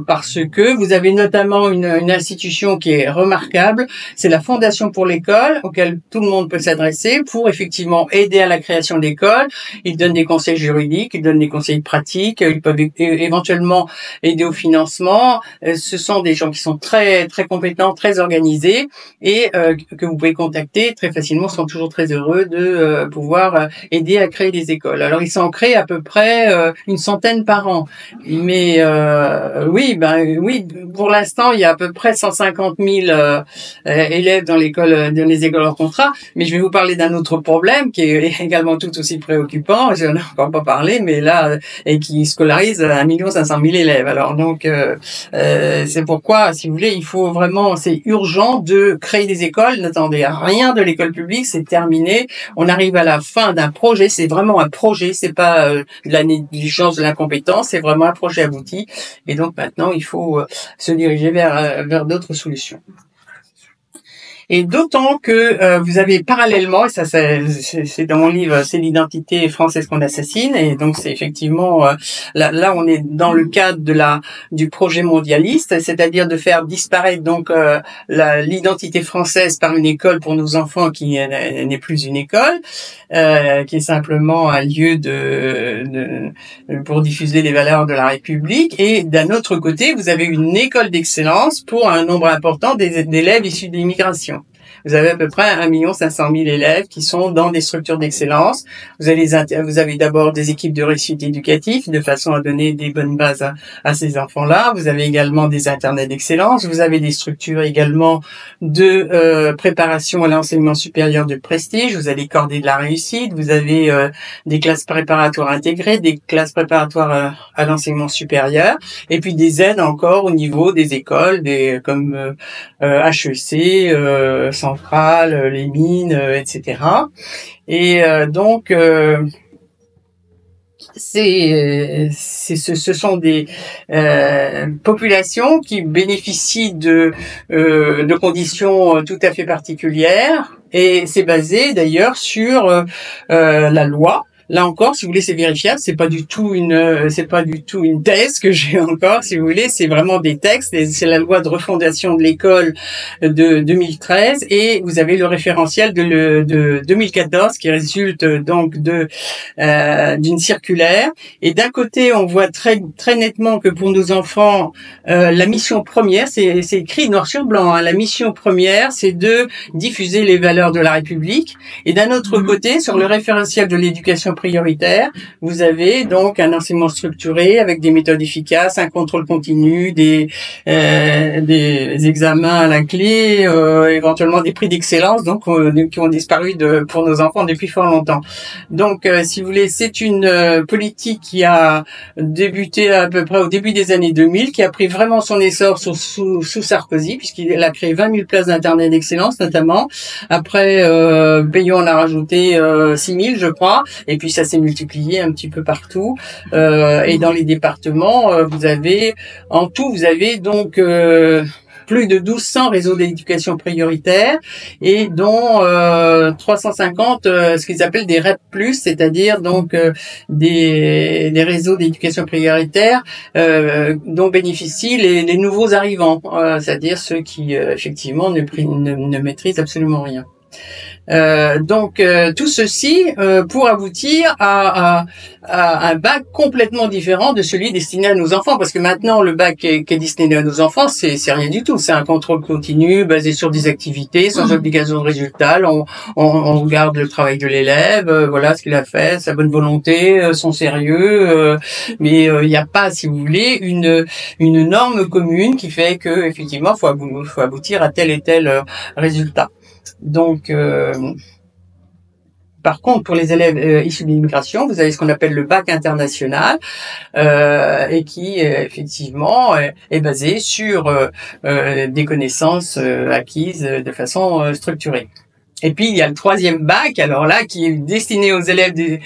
parce que vous avez notamment une institution qui est remarquable, c'est la Fondation pour l'école, auquel tout le monde peut s'adresser pour effectivement aider à la création d'écoles. Ils donnent des conseils juridiques, ils donnent des conseils pratiques, ils peuvent éventuellement aider au financement. Ce sont des gens qui sont très très compétents, très organisés et que vous pouvez contacter très facilement. Ils sont toujours très heureux de pouvoir aider à créer des écoles. Alors ils s'en créent à peu près une centaine par an. Mais oui, pour l'instant il y a à peu près 150 000 élèves dans les écoles hors contrat. Mais je vais vous parler d'un autre problème qui est également tout aussi préoccupant. Je n'en ai encore pas parlé, mais là et qui scolarise 1 500 000 élèves. Alors donc c'est pourquoi, si vous voulez, il faut vraiment, c'est urgent de créer des écoles. N'attendez rien de l'école publique, c'est terminé. On arrive à la fin d'un projet. C'est vraiment un projet, c'est pas de la négligence, de l'incompétence. C'est vraiment un projet abouti. Et donc maintenant, il faut se diriger vers d'autres solutions. Et d'autant que vous avez parallèlement, et ça c'est dans mon livre, c'est l'identité française qu'on assassine, et donc c'est effectivement là on est dans le cadre du projet mondialiste, c'est-à-dire de faire disparaître donc l'identité française par une école pour nos enfants qui n'est plus une école, qui est simplement un lieu pour diffuser les valeurs de la République. Et d'un autre côté, vous avez une école d'excellence pour un nombre important d'élèves issus de l'immigration. Vous avez à peu près 1 500 000 élèves qui sont dans des structures d'excellence. Vous avez d'abord des équipes de réussite éducative de façon à donner des bonnes bases à ces enfants-là. Vous avez également des internats d'excellence. Vous avez des structures également de préparation à l'enseignement supérieur de prestige. Vous avez les cordées de la réussite. Vous avez des classes préparatoires intégrées, des classes préparatoires à l'enseignement supérieur, et puis des aides encore au niveau des écoles, comme HEC, Centrale, les mines, etc. Et donc ce sont des populations qui bénéficient de conditions tout à fait particulières, et c'est basé d'ailleurs sur la loi. Là encore, si vous voulez, c'est vérifiable. C'est pas du tout une thèse que j'ai encore, si vous voulez. C'est vraiment des textes. C'est la loi de refondation de l'école de 2013, et vous avez le référentiel de 2014 qui résulte donc d'une circulaire. Et d'un côté, on voit très très nettement que pour nos enfants, la mission première, c'est écrit noir sur blanc, hein, la mission première, c'est de diffuser les valeurs de la République. Et d'un autre côté, sur le référentiel de l'éducation prioritaire, vous avez donc un enseignement structuré avec des méthodes efficaces, un contrôle continu, des examens à la clé, éventuellement des prix d'excellence, donc qui ont disparu pour nos enfants depuis fort longtemps. Donc, si vous voulez, c'est une politique qui a débuté à peu près au début des années 2000, qui a pris vraiment son essor sous Sarkozy, puisqu'il a créé 20 000 places d'internat d'excellence notamment. Après, Peillon en a rajouté 6 000, je crois, et puis ça s'est multiplié un petit peu partout. Et dans les départements, vous avez donc plus de 1200 réseaux d'éducation prioritaire et dont 350 ce qu'ils appellent des REP+, c'est-à-dire donc des réseaux d'éducation prioritaire dont bénéficient les nouveaux arrivants, c'est-à-dire ceux qui effectivement ne maîtrisent absolument rien. Donc tout ceci pour aboutir à un bac complètement différent de celui destiné à nos enfants, parce que maintenant le bac qui est destiné à nos enfants, c'est rien du tout, c'est un contrôle continu basé sur des activités sans obligation de résultat. On regarde le travail de l'élève, voilà ce qu'il a fait, sa bonne volonté, son sérieux, mais il n'y a pas, si vous voulez, une norme commune qui fait que effectivement faut aboutir à tel et tel résultat. Donc, par contre, pour les élèves issus de l'immigration, vous avez ce qu'on appelle le bac international, et qui effectivement est basé sur des connaissances acquises de façon structurée. Et puis il y a le troisième bac, alors là, qui est destiné aux élèves des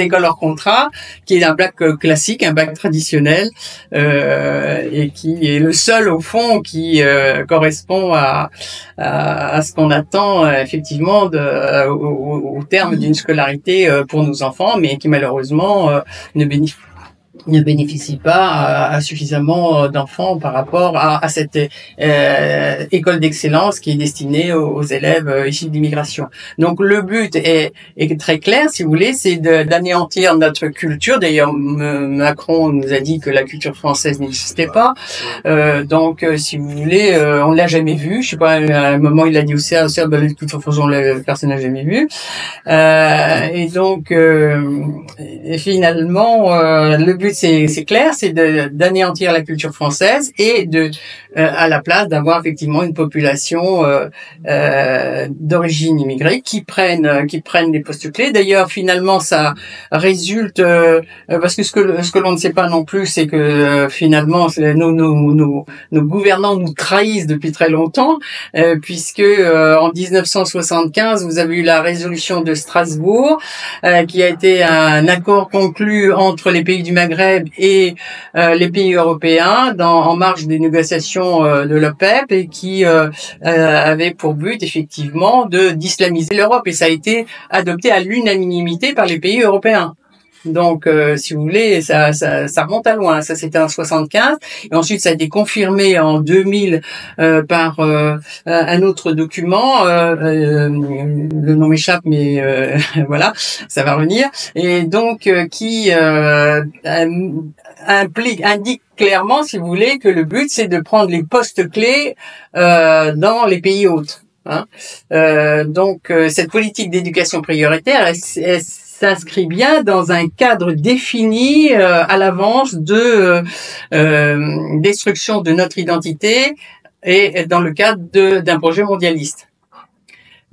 écoles hors contrat, qui est un bac classique, un bac traditionnel, et qui est le seul au fond qui correspond à ce qu'on attend effectivement au terme d'une scolarité pour nos enfants, mais qui malheureusement ne bénéficie pas à suffisamment d'enfants par rapport à cette école d'excellence qui est destinée aux élèves issus d'immigration. Donc le but est très clair, si vous voulez, c'est d'anéantir notre culture. D'ailleurs, Macron nous a dit que la culture française n'existait pas. Donc, si vous voulez, on l'a jamais vu. Je sais pas, à un moment il a dit aussi, la culture française, personne n'a jamais vu. Et donc, et finalement, le but c'est clair, c'est d'anéantir la culture française et à la place d'avoir effectivement une population d'origine immigrée qui prennent les postes clés. D'ailleurs, finalement, ça résulte parce que ce que l'on ne sait pas non plus, c'est que finalement nos gouvernants nous trahissent depuis très longtemps, puisque en 1975, vous avez eu la résolution de Strasbourg, qui a été un accord conclu entre les pays du Maghreb et les pays européens en marge des négociations de l'OPEP, et qui avait pour but effectivement d'islamiser l'Europe, et ça a été adopté à l'unanimité par les pays européens. Donc, si vous voulez, ça remonte à loin. Ça, c'était en 75. Et ensuite, ça a été confirmé en 2000 par un autre document. Le nom m'échappe, mais voilà, ça va revenir. Et donc, qui indique clairement, si vous voulez, que le but, c'est de prendre les postes clés dans les pays hôtes. Hein. Donc, cette politique d'éducation prioritaire, elle s'inscrit bien dans un cadre défini à l'avance de destruction de notre identité et dans le cadre d'un projet mondialiste.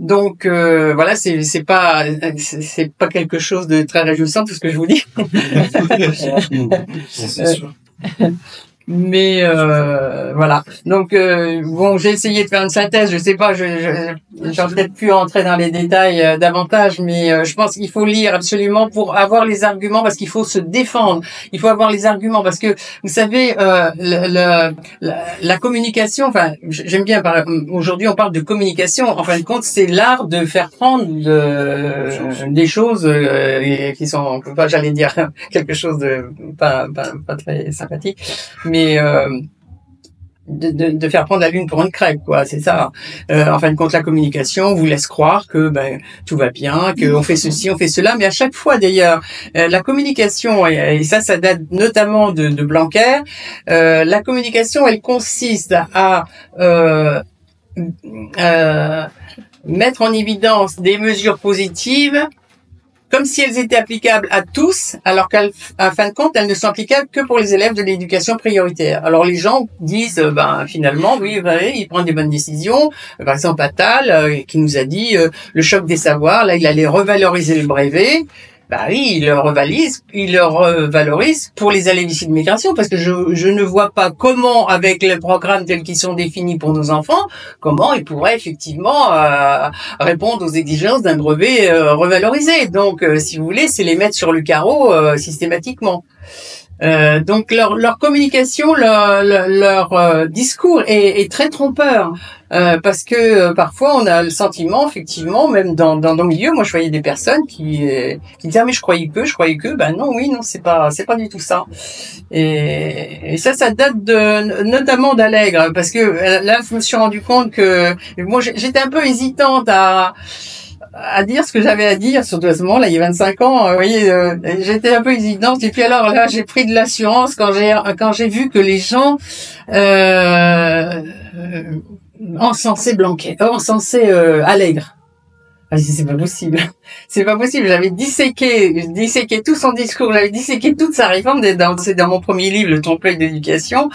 Donc voilà, c'est pas quelque chose de très réjouissant tout ce que je vous dis.
C'est sûr.
Mais voilà. Donc bon, j'ai essayé de faire une synthèse. Je sais pas, j'aurais peut-être pu entrer dans les détails davantage, mais je pense qu'il faut lire absolument pour avoir les arguments, parce qu'il faut se défendre. Il faut avoir les arguments, parce que vous savez, la communication. Enfin, j'aime bien. Aujourd'hui, on parle de communication. En fin de compte, c'est l'art de faire prendre des choses qui sont, pas, j'allais dire quelque chose de pas très sympathique, mais de faire prendre la lune pour une crêpe, quoi, c'est ça. En fin de compte, la communication vous laisse croire que tout va bien, qu'on fait ceci, on fait cela, mais à chaque fois d'ailleurs, la communication, et ça date notamment de Blanquer, la communication, elle consiste à mettre en évidence des mesures positives comme si elles étaient applicables à tous, alors qu'à fin de compte, elles ne sont applicables que pour les élèves de l'éducation prioritaire. Alors les gens disent, finalement, oui, il prend des bonnes décisions. Par exemple, Attal, qui nous a dit le choc des savoirs, là, il allait revaloriser le brevet. Bah oui, il le revalorise pour les élèves issus de migration, parce que je ne vois pas comment, avec les programmes tels qu'ils sont définis pour nos enfants, comment ils pourraient effectivement répondre aux exigences d'un brevet revalorisé. Donc, si vous voulez, c'est les mettre sur le carreau systématiquement. Donc leur communication, leur discours est très trompeur, parce que parfois on a le sentiment, effectivement, même dans nos milieux, moi je voyais des personnes qui disaient mais je croyais que, ben non, c'est pas du tout ça. Et ça date notamment d'Allègre, parce que là je me suis rendu compte que moi j'étais un peu hésitante à dire ce que j'avais à dire, surtout à ce moment-là, il y a 25 ans, vous voyez, j'étais un peu hésitante, et puis alors là, j'ai pris de l'assurance quand j'ai vu que les gens, encensaient Allègre. Ah, c'est pas possible. C'est pas possible. J'avais disséqué tout son discours, j'avais disséqué toute sa réforme, c'est dans mon premier livre, Le trompe-l'œil d'éducation.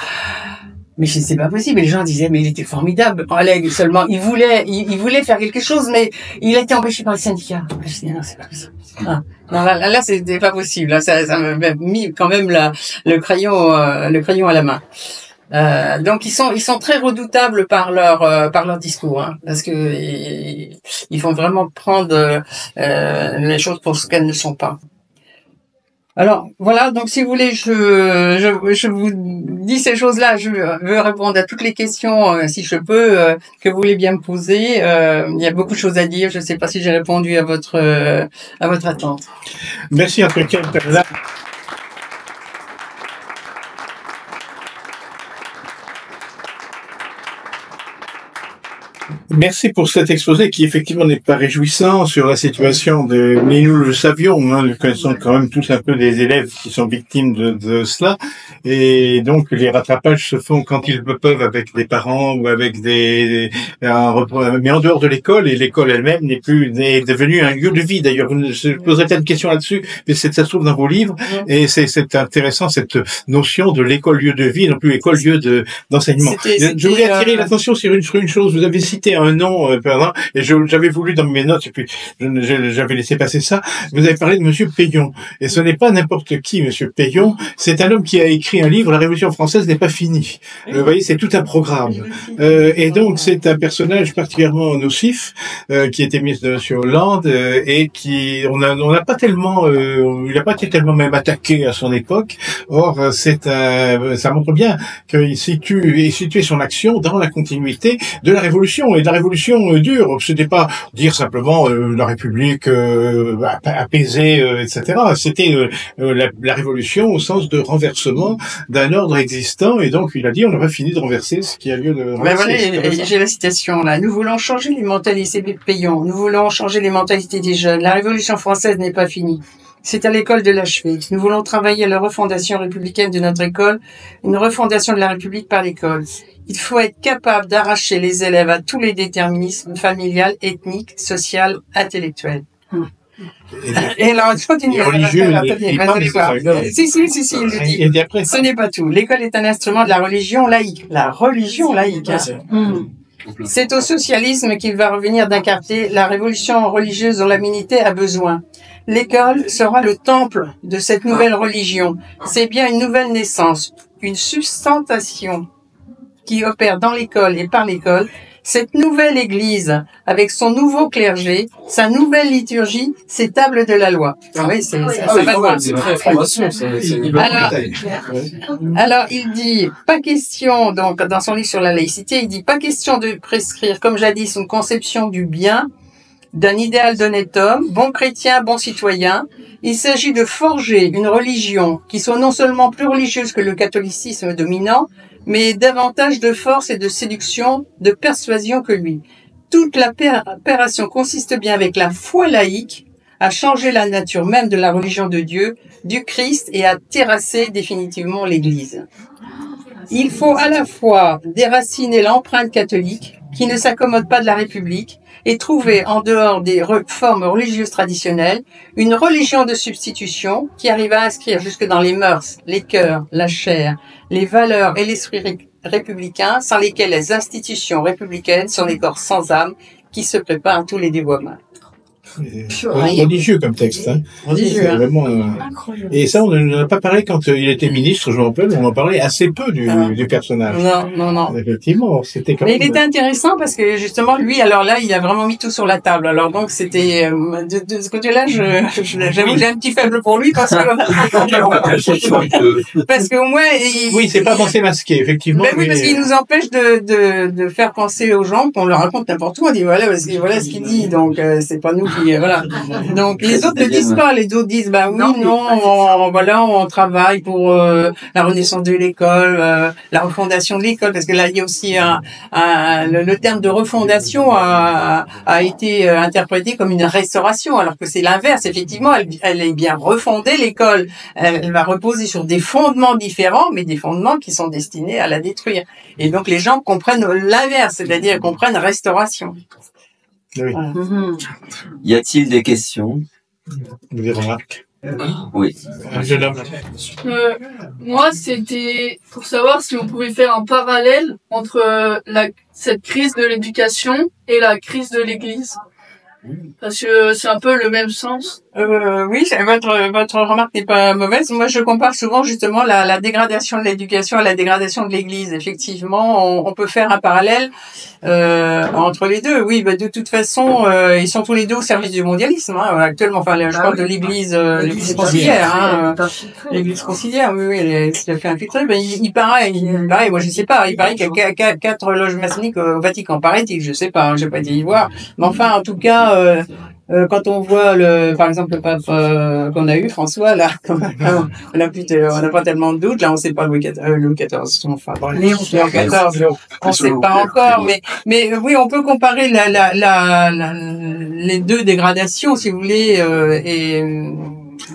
Mais c'est pas possible. Et les gens disaient, mais il était formidable. Allègre, seulement, il voulait faire quelque chose, mais il a été empêché par les syndicats. Je dis, non, c'est pas possible. Ah. Non, là, c'était pas possible. Là, ça m'a mis quand même le crayon à la main. Donc ils sont très redoutables par leur discours, hein, parce que ils font vraiment prendre les choses pour ce qu'elles ne sont pas. Alors voilà, donc si vous voulez, je vous dis ces choses-là. Je veux répondre à toutes les questions, si je peux, que vous voulez bien me poser. Il y a beaucoup de choses à dire. Je ne sais pas si j'ai répondu à votre attente.
Merci en tout cas. Merci pour cet exposé qui effectivement n'est pas réjouissant sur la situation mais nous le savions, nous connaissons quand même tous un peu des élèves qui sont victimes de cela, et donc les rattrapages se font quand ils le peuvent avec des parents ou avec mais en dehors de l'école, et l'école elle-même n'est devenue un lieu de vie. D'ailleurs, je poserai peut-être une question là-dessus, mais ça se trouve dans vos livres, et c'est intéressant cette notion de l'école lieu de vie, non plus école lieu d'enseignement. Je voulais attirer l'attention sur une chose. Vous avez cité un nom, et j'avais voulu dans mes notes, et puis j'avais laissé passer ça. Vous avez parlé de Monsieur Payon, et ce n'est pas n'importe qui, Monsieur Payon. C'est un homme qui a écrit un livre, La Révolution française n'est pas finie. Vous voyez, c'est tout un programme. Et donc c'est un personnage particulièrement nocif, qui était ministre de Monsieur Hollande, et il n'a pas été tellement même attaqué à son époque. Or, ça montre bien qu'il situait son action dans la continuité de la Révolution, et de la Révolution dure. C'était pas dire simplement la République apaisée, etc. C'était la Révolution au sens de renversement d'un ordre existant, et donc il a dit on n'a pas fini de renverser ce qui a lieu de renverser.
Voilà, j'ai la citation là. Nous voulons changer les mentalités des payants, nous voulons changer les mentalités des jeunes. La Révolution française n'est pas finie. C'est à l'école de l'achever. Nous voulons travailler à la refondation républicaine de notre école, une refondation de la République par l'école. Il faut être capable d'arracher les élèves à tous les déterminismes familial, ethnique, social, intellectuel. Et alors, je continue.
Religieux,
Si, il le dit.
Et après,
ce n'est pas tout. L'école est un instrument de la religion laïque. La religion laïque. C'est au socialisme qu'il va revenir d'incarner la révolution religieuse dont l'humanité a besoin. L'école sera le temple de cette nouvelle religion. C'est bien une nouvelle naissance, une substantation qui opère dans l'école et par l'école. Cette nouvelle Église, avec son nouveau clergé, sa nouvelle liturgie, ses tables de la loi. Oui, ça va loin.
C'est une transformation,
Alors, il dit, pas question, donc, dans son livre sur la laïcité, il dit, pas question de prescrire, comme jadis, une conception du bien, d'un idéal d'honnête homme, bon chrétien, bon citoyen. Il s'agit de forger une religion qui soit non seulement plus religieuse que le catholicisme dominant, mais davantage de force et de séduction, de persuasion que lui. Toute l'opération consiste bien avec la foi laïque à changer la nature même de la religion de Dieu, du Christ, et à terrasser définitivement l'Église. Il faut à la fois déraciner l'empreinte catholique, qui ne s'accommode pas de la République, et trouver, en dehors des formes religieuses traditionnelles, une religion de substitution qui arrive à inscrire jusque dans les mœurs, les cœurs, la chair, les valeurs et l'esprit républicain, sans lesquels les institutions républicaines sont des corps sans âme qui se préparent à tous les dévoiements.
Religieux comme texte, hein.
Religieux, hein.
Vraiment, et ça, on n'en a pas parlé quand il était ministre, je me rappelle, on en parlait assez peu du personnage.
Non.
Effectivement, c'était quand
Mais
même...
il était intéressant parce que justement, lui, alors là, il a vraiment mis tout sur la table. Alors donc, c'était, de ce côté-là, j'avoue que j'ai un petit faible pour lui parce que, parce qu'au moins,
Oui, c'est pas pensé masqué, effectivement.
Ben oui, parce qu'il nous empêche de faire penser aux gens qu'on leur raconte n'importe où. On dit voilà ce qu'il dit. Donc, c'est pas nous qui, voilà. Donc, les autres ne disent pas. Les autres disent, bah oui, on travaille pour, la renaissance de l'école, la refondation de l'école, parce que là, il y a aussi le terme de refondation a été interprété comme une restauration, alors que c'est l'inverse. Effectivement, elle est bien refondée, l'école. Elle va reposer sur des fondements différents, mais des fondements qui sont destinés à la détruire. Et donc, les gens comprennent l'inverse, c'est-à-dire comprennent restauration.
Oui.
Voilà.
Y a-t-il des questions?
Des remarques?
Oui.
Un jeune homme.
Moi, c'était pour savoir si on pouvait faire un parallèle entre cette crise de l'éducation et la crise de l'Église. Parce que c'est un peu le même sens.
Oui, votre remarque n'est pas mauvaise. Moi, je compare souvent justement la dégradation de l'éducation à la dégradation de l'Église. Effectivement, on peut faire un parallèle entre les deux. Oui, de toute façon, ils sont tous les deux au service du mondialisme. Hein, actuellement, enfin, je parle de l'Église, l'Église conciliaire. L'Église conciliaire, oui, elle est tout à fait infiltrée. Mais il paraît, moi je sais pas, il paraît qu'il y a 4 loges maçonniques au Vatican, paraît-il. Je sais pas, j'ai pas été y voir. Mais enfin, en tout cas. Quand on voit par exemple le pape qu'on a eu, François, là, on n'a pas tellement de doutes. Là, on sait pas Louis XIV, enfin bon, Léon XIV, on sait pas encore. Mais oui, on peut comparer les deux dégradations, si vous voulez,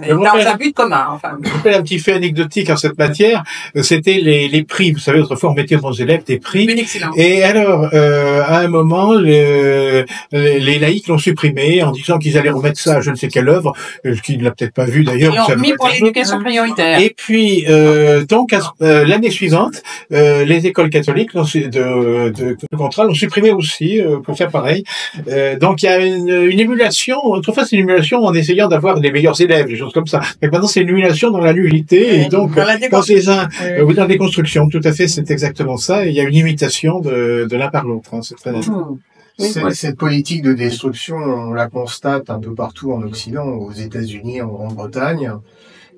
dans un but commun, enfin.
Je rappelle un petit fait anecdotique en cette matière. C'était les prix. Vous savez, autrefois, on mettait aux élèves des prix. Et alors, à un moment, les laïcs l'ont supprimé en disant qu'ils allaient remettre ça à je ne sais quelle œuvre, qui ne l'a peut-être pas vu d'ailleurs.
Ils l'ont mis pour l'éducation prioritaire.
Et puis, donc, l'année suivante, les écoles catholiques de contrat l'ont supprimé aussi, pour faire pareil. Donc, il y a une émulation. Autrefois, c'est une émulation en essayant d'avoir les meilleurs élèves, des choses comme ça. Mais maintenant, c'est une émulation dans la nullité, et donc, quand les uns, ou dans la déconstruction, tout à fait, c'est exactement ça, et il y a une imitation de l'un par l'autre, hein, c'est très net.
Cette politique de destruction, on la constate un peu partout en Occident, aux États-Unis, en Grande-Bretagne.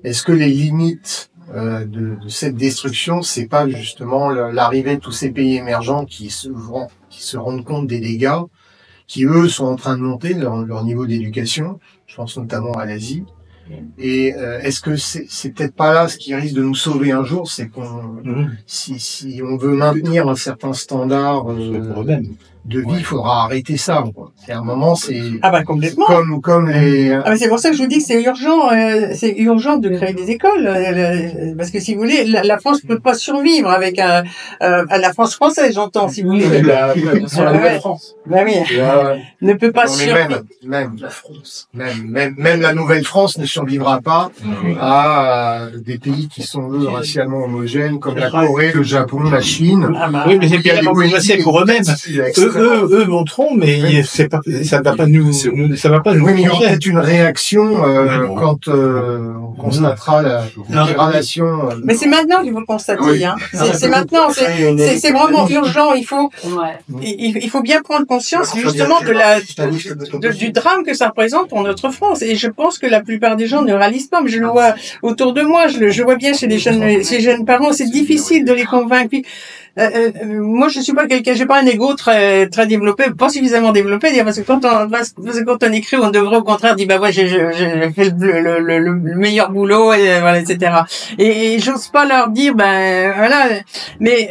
Est-ce que les limites de cette destruction, c'est pas justement l'arrivée de tous ces pays émergents qui se rendent compte des dégâts, qui eux sont en train de monter leur niveau d'éducation? Je pense notamment à l'Asie. Et est-ce que c'est peut-être pas là ce qui risque de nous sauver un jour, c'est qu'on si on veut maintenir un certain standard de vie, il faudra arrêter ça, quoi. C'est un moment, c'est
complètement.
Comme les.
Mais c'est pour ça que je vous dis que c'est urgent de créer des écoles, parce que si vous voulez, la France ne peut pas survivre avec la France française, j'entends, si vous voulez.
Sur la nouvelle France.
Ben oui. Ne peut pas survivre.
Même la France. Même la nouvelle France ne survivra pas à des pays qui sont eux racialement homogènes, comme la Corée, le Japon, la Chine.
Oui, mais c'est bien pour eux-mêmes. Eux monteront, mais ça va pas nous.
Oui, mais il y aura peut-être une réaction quand on constatera la dégradation.
Mais c'est maintenant qu'il faut le constater. Hein. C'est maintenant. C'est vraiment urgent. Il faut bien prendre conscience justement du drame que ça représente pour notre France. Et je pense que la plupart des gens ne réalisent pas. Mais je le vois autour de moi. Je vois bien chez ces jeunes parents. C'est difficile de les convaincre. Puis, moi, je suis pas j'ai pas un ego très développé, pas suffisamment développé, parce que quand on écrit, on devrait au contraire dire, bah ouais, j'ai fait le meilleur boulot, et voilà, etc. Et j'ose pas leur dire, ben voilà, mais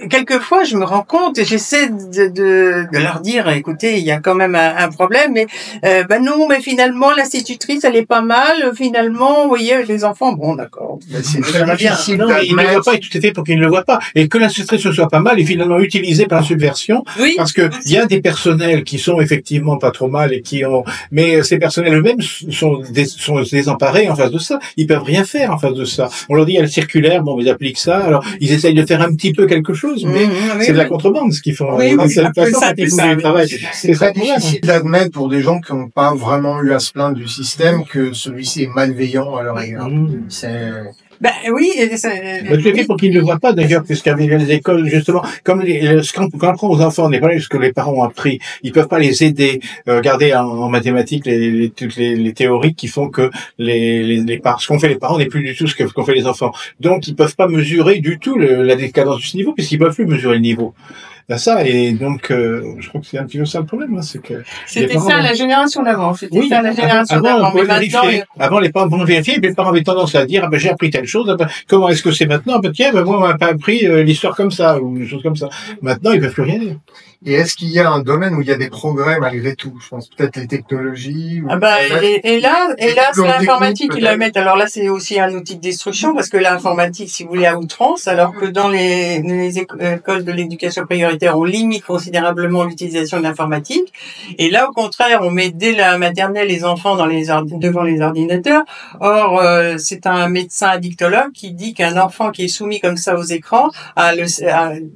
quelquefois, je me rends compte et j'essaie de leur dire, écoutez, il y a quand même un problème, mais non, mais finalement, l'institutrice, elle est pas mal. Finalement, vous voyez, les enfants, bon, d'accord.
C'est
Ça va
très
bien.
difficile
Non, mais il ne le voit pas et tout est fait pour qu'il ne le voit pas. Et que l'institutrice ne soit pas mal est finalement utilisée par la subversion.
Oui.
Parce que il y a des personnels qui sont effectivement pas trop mal et qui ont, mais ces personnels eux-mêmes sont désemparés en face de ça. Ils peuvent rien faire en face de ça. On leur dit, il y a le circulaire, bon, ils appliquent ça. Alors, ils essayent de faire un petit peu quelque chose, mais c'est de la contrebande, ce qu'ils font.
Oui,
C'est la façon dont ils font du travail.
C'est très difficile d'admettre pour des gens qui n'ont pas vraiment eu à se plaindre du système que celui-ci est malveillant à leur égard.
Ben oui,
Mais tu fait pour qu'ils ne le voient pas d'ailleurs, puisqu'avec les écoles, justement, comme quand on apprend aux enfants, on n'est pas là ce que les parents ont appris, ils peuvent pas les aider. Regardez en mathématiques toutes les théories qui font que ce qu'ont fait les parents n'est plus du tout ce qu'ont fait les enfants. Donc ils peuvent pas mesurer du tout la décadence de ce niveau, puisqu'ils peuvent plus mesurer le niveau. Ça, et donc je crois que c'est un petit peu ça le problème, hein, c'est que
c'était ça la génération d'avant. C'était ça la génération
avant,
d'avant. Mais maintenant,
avant les parents pouvaient vérifier, mais les parents avaient tendance à dire j'ai appris telle chose. Comment est-ce que c'est maintenant? Tiens, moi on m'a pas appris l'histoire comme ça ou des choses comme ça. Maintenant ils peuvent plus rien dire.
Et est-ce qu'il y a un domaine où il y a des progrès malgré tout? Je pense peut-être les technologies. Ou...
et là, c'est l'informatique qui la met. Alors là, c'est aussi un outil de destruction parce que l'informatique, si vous voulez, à outrance, alors que dans les écoles de l'éducation prioritaire, on limite considérablement l'utilisation de l'informatique. Et là, au contraire, on met dès la maternelle les enfants devant les ordinateurs. Or, c'est un médecin addictologue qui dit qu'un enfant qui est soumis comme ça aux écrans,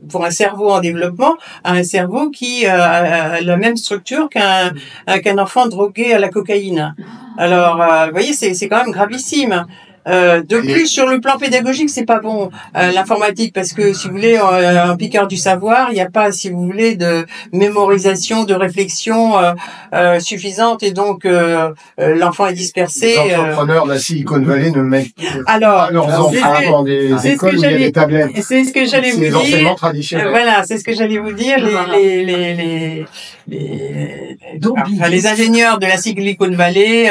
pour un cerveau en développement, a un cerveau qui a la même structure qu'un enfant drogué à la cocaïne. Alors, vous voyez, c'est quand même gravissime. De plus, sur le plan pédagogique, c'est pas bon l'informatique parce que si vous voulez, un piqueur du savoir, il n'y a pas, si vous voulez, de mémorisation, de réflexion suffisante et donc l'enfant est dispersé.
Les entrepreneurs de la Silicon Valley ne mettent pas leurs enfants dans des écoles où il y a des tablettes.
C'est ce que j'allais vous dire.
C'est les enseignements traditionnels.
Voilà, c'est ce que j'allais vous dire. Les ingénieurs de la Silicon Valley,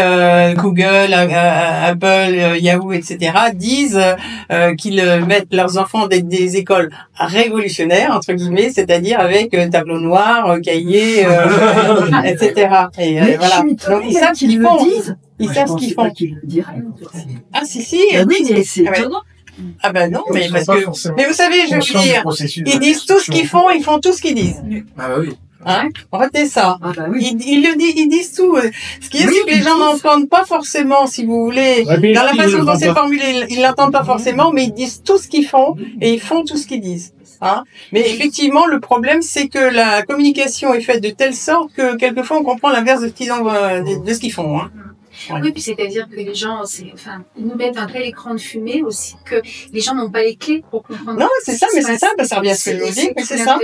Google, Apple, Yahoo, etc., disent qu'ils mettent leurs enfants dans des écoles révolutionnaires, entre guillemets, c'est-à-dire avec tableau noir, cahier, etc. Et voilà. Donc ils savent ce qu'ils font. Ils savent ce qu'ils font. Ah si.
Oui, mais c'est étonnant.
Ah ben non, mais parce que... Mais vous savez, je veux dire, ils disent tout ce qu'ils font, ils font tout ce qu'ils disent.
Ah bah oui.
Hein? Retenez ça.
Ah bah oui.
Ils disent tout. Ce qui est, c'est que les gens n'entendent pas forcément, si vous voulez.
Ouais,
dans la façon dont c'est formulé, ils l'entendent pas forcément, mais ils disent tout ce qu'ils font et ils font tout ce qu'ils disent. Hein? Mais effectivement, le problème, c'est que la communication est faite de telle sorte que quelquefois on comprend l'inverse de ce qu'ils font. Hein?
Ouais. Oui, puis c'est-à-dire que les gens, ils nous mettent un tel écran de fumée aussi que les gens n'ont pas les clés pour comprendre.
Non, c'est ça, mais c'est ça, ça revient à ce que je vous dis, mais c'est ça.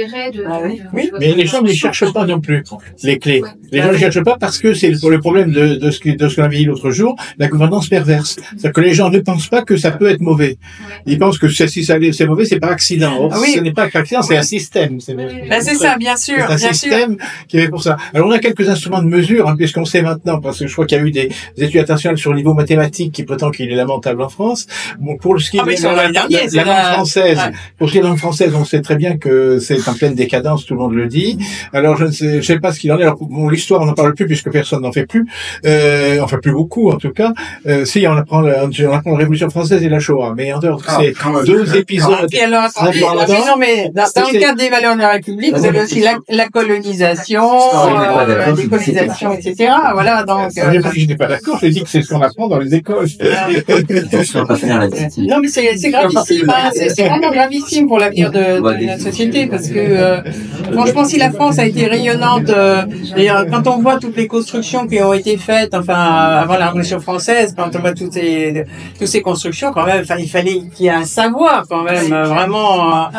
Oui, mais les gens ne les cherchent pas non plus, les clés. Les gens ne les cherchent pas parce que c'est pour le problème de ce qu'on avait dit l'autre jour, la gouvernance perverse. C'est-à-dire que les gens ne pensent pas que ça peut être mauvais. Ils pensent que si c'est mauvais, c'est par accident. Or, ce n'est pas par accident, c'est un système.
C'est ça, bien sûr.
C'est un système qui est pour ça. Alors, on a quelques instruments de mesure, hein, puisqu'on sait maintenant, parce que je crois qu'il y a eu des études internationales sur le niveau mathématique qui prétend qu'il est lamentable en France. Bon, pour ce qui est de la langue française, pour ce qui est de la langue française, on sait très bien que c'est en pleine décadence, tout le monde le dit. Alors, je sais pas ce qu'il en est. Alors, bon, l'histoire, on n'en parle plus puisque personne n'en fait plus. Enfin, plus beaucoup, en tout cas. Si, on apprend la Révolution française et la Shoah. Mais en dehors de ces deux épisodes.
Et alors, non, mais dans le cadre des valeurs de la République, vous avez aussi la colonisation, la décolonisation, etc. Voilà, donc.
Je n'étais pas d'accord, j'ai dit que c'est ce qu'on apprend dans les écoles.
Non, mais c'est gravissime, hein, c'est vraiment gravissime pour l'avenir de la société, parce que, franchement, si la France a été rayonnante, et quand on voit toutes les constructions qui ont été faites, enfin, avant la Révolution française, quand on voit toutes ces constructions, quand même, il fallait qu'il y ait un savoir, quand même, vraiment,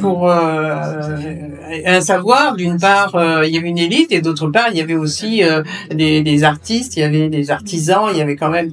pour, un savoir, d'une part, il y avait une élite, et d'autre part, il y avait aussi des artistes, il y avait des des artisans, il y avait quand même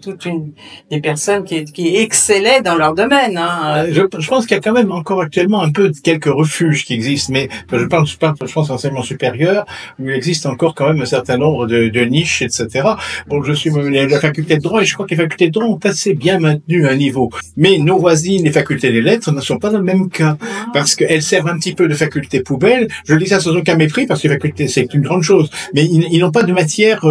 des personnes qui excellaient dans leur domaine. Hein.
Je pense qu'il y a quand même encore actuellement un peu quelques refuges qui existent, mais je pense enseignement supérieur, où il existe encore quand même un certain nombre de niches, etc. Bon, je suis à la faculté de droit et je crois que les facultés de droit ont assez bien maintenu un niveau. Mais nos voisines, les facultés des lettres, ne sont pas dans le même cas, parce qu'elles servent un petit peu de faculté poubelle. Je dis ça sans aucun mépris, parce que les facultés, c'est une grande chose, mais ils n'ont pas de matière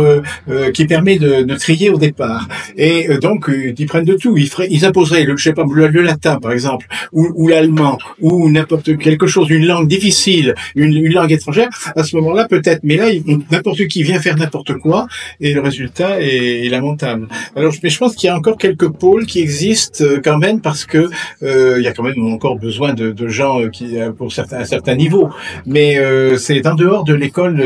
qui permet de trier au départ. Et donc, ils prennent de tout. Ils imposeraient, je sais pas, le latin, par exemple, ou l'allemand, ou n'importe quelque chose, une langue difficile, une langue étrangère. À ce moment-là, peut-être. Mais là, n'importe qui vient faire n'importe quoi, et le résultat est lamentable. Alors, mais je pense qu'il y a encore quelques pôles qui existent quand même, parce que il y a quand même encore besoin de gens qui pour un certain niveau. Mais c'est en dehors de l'école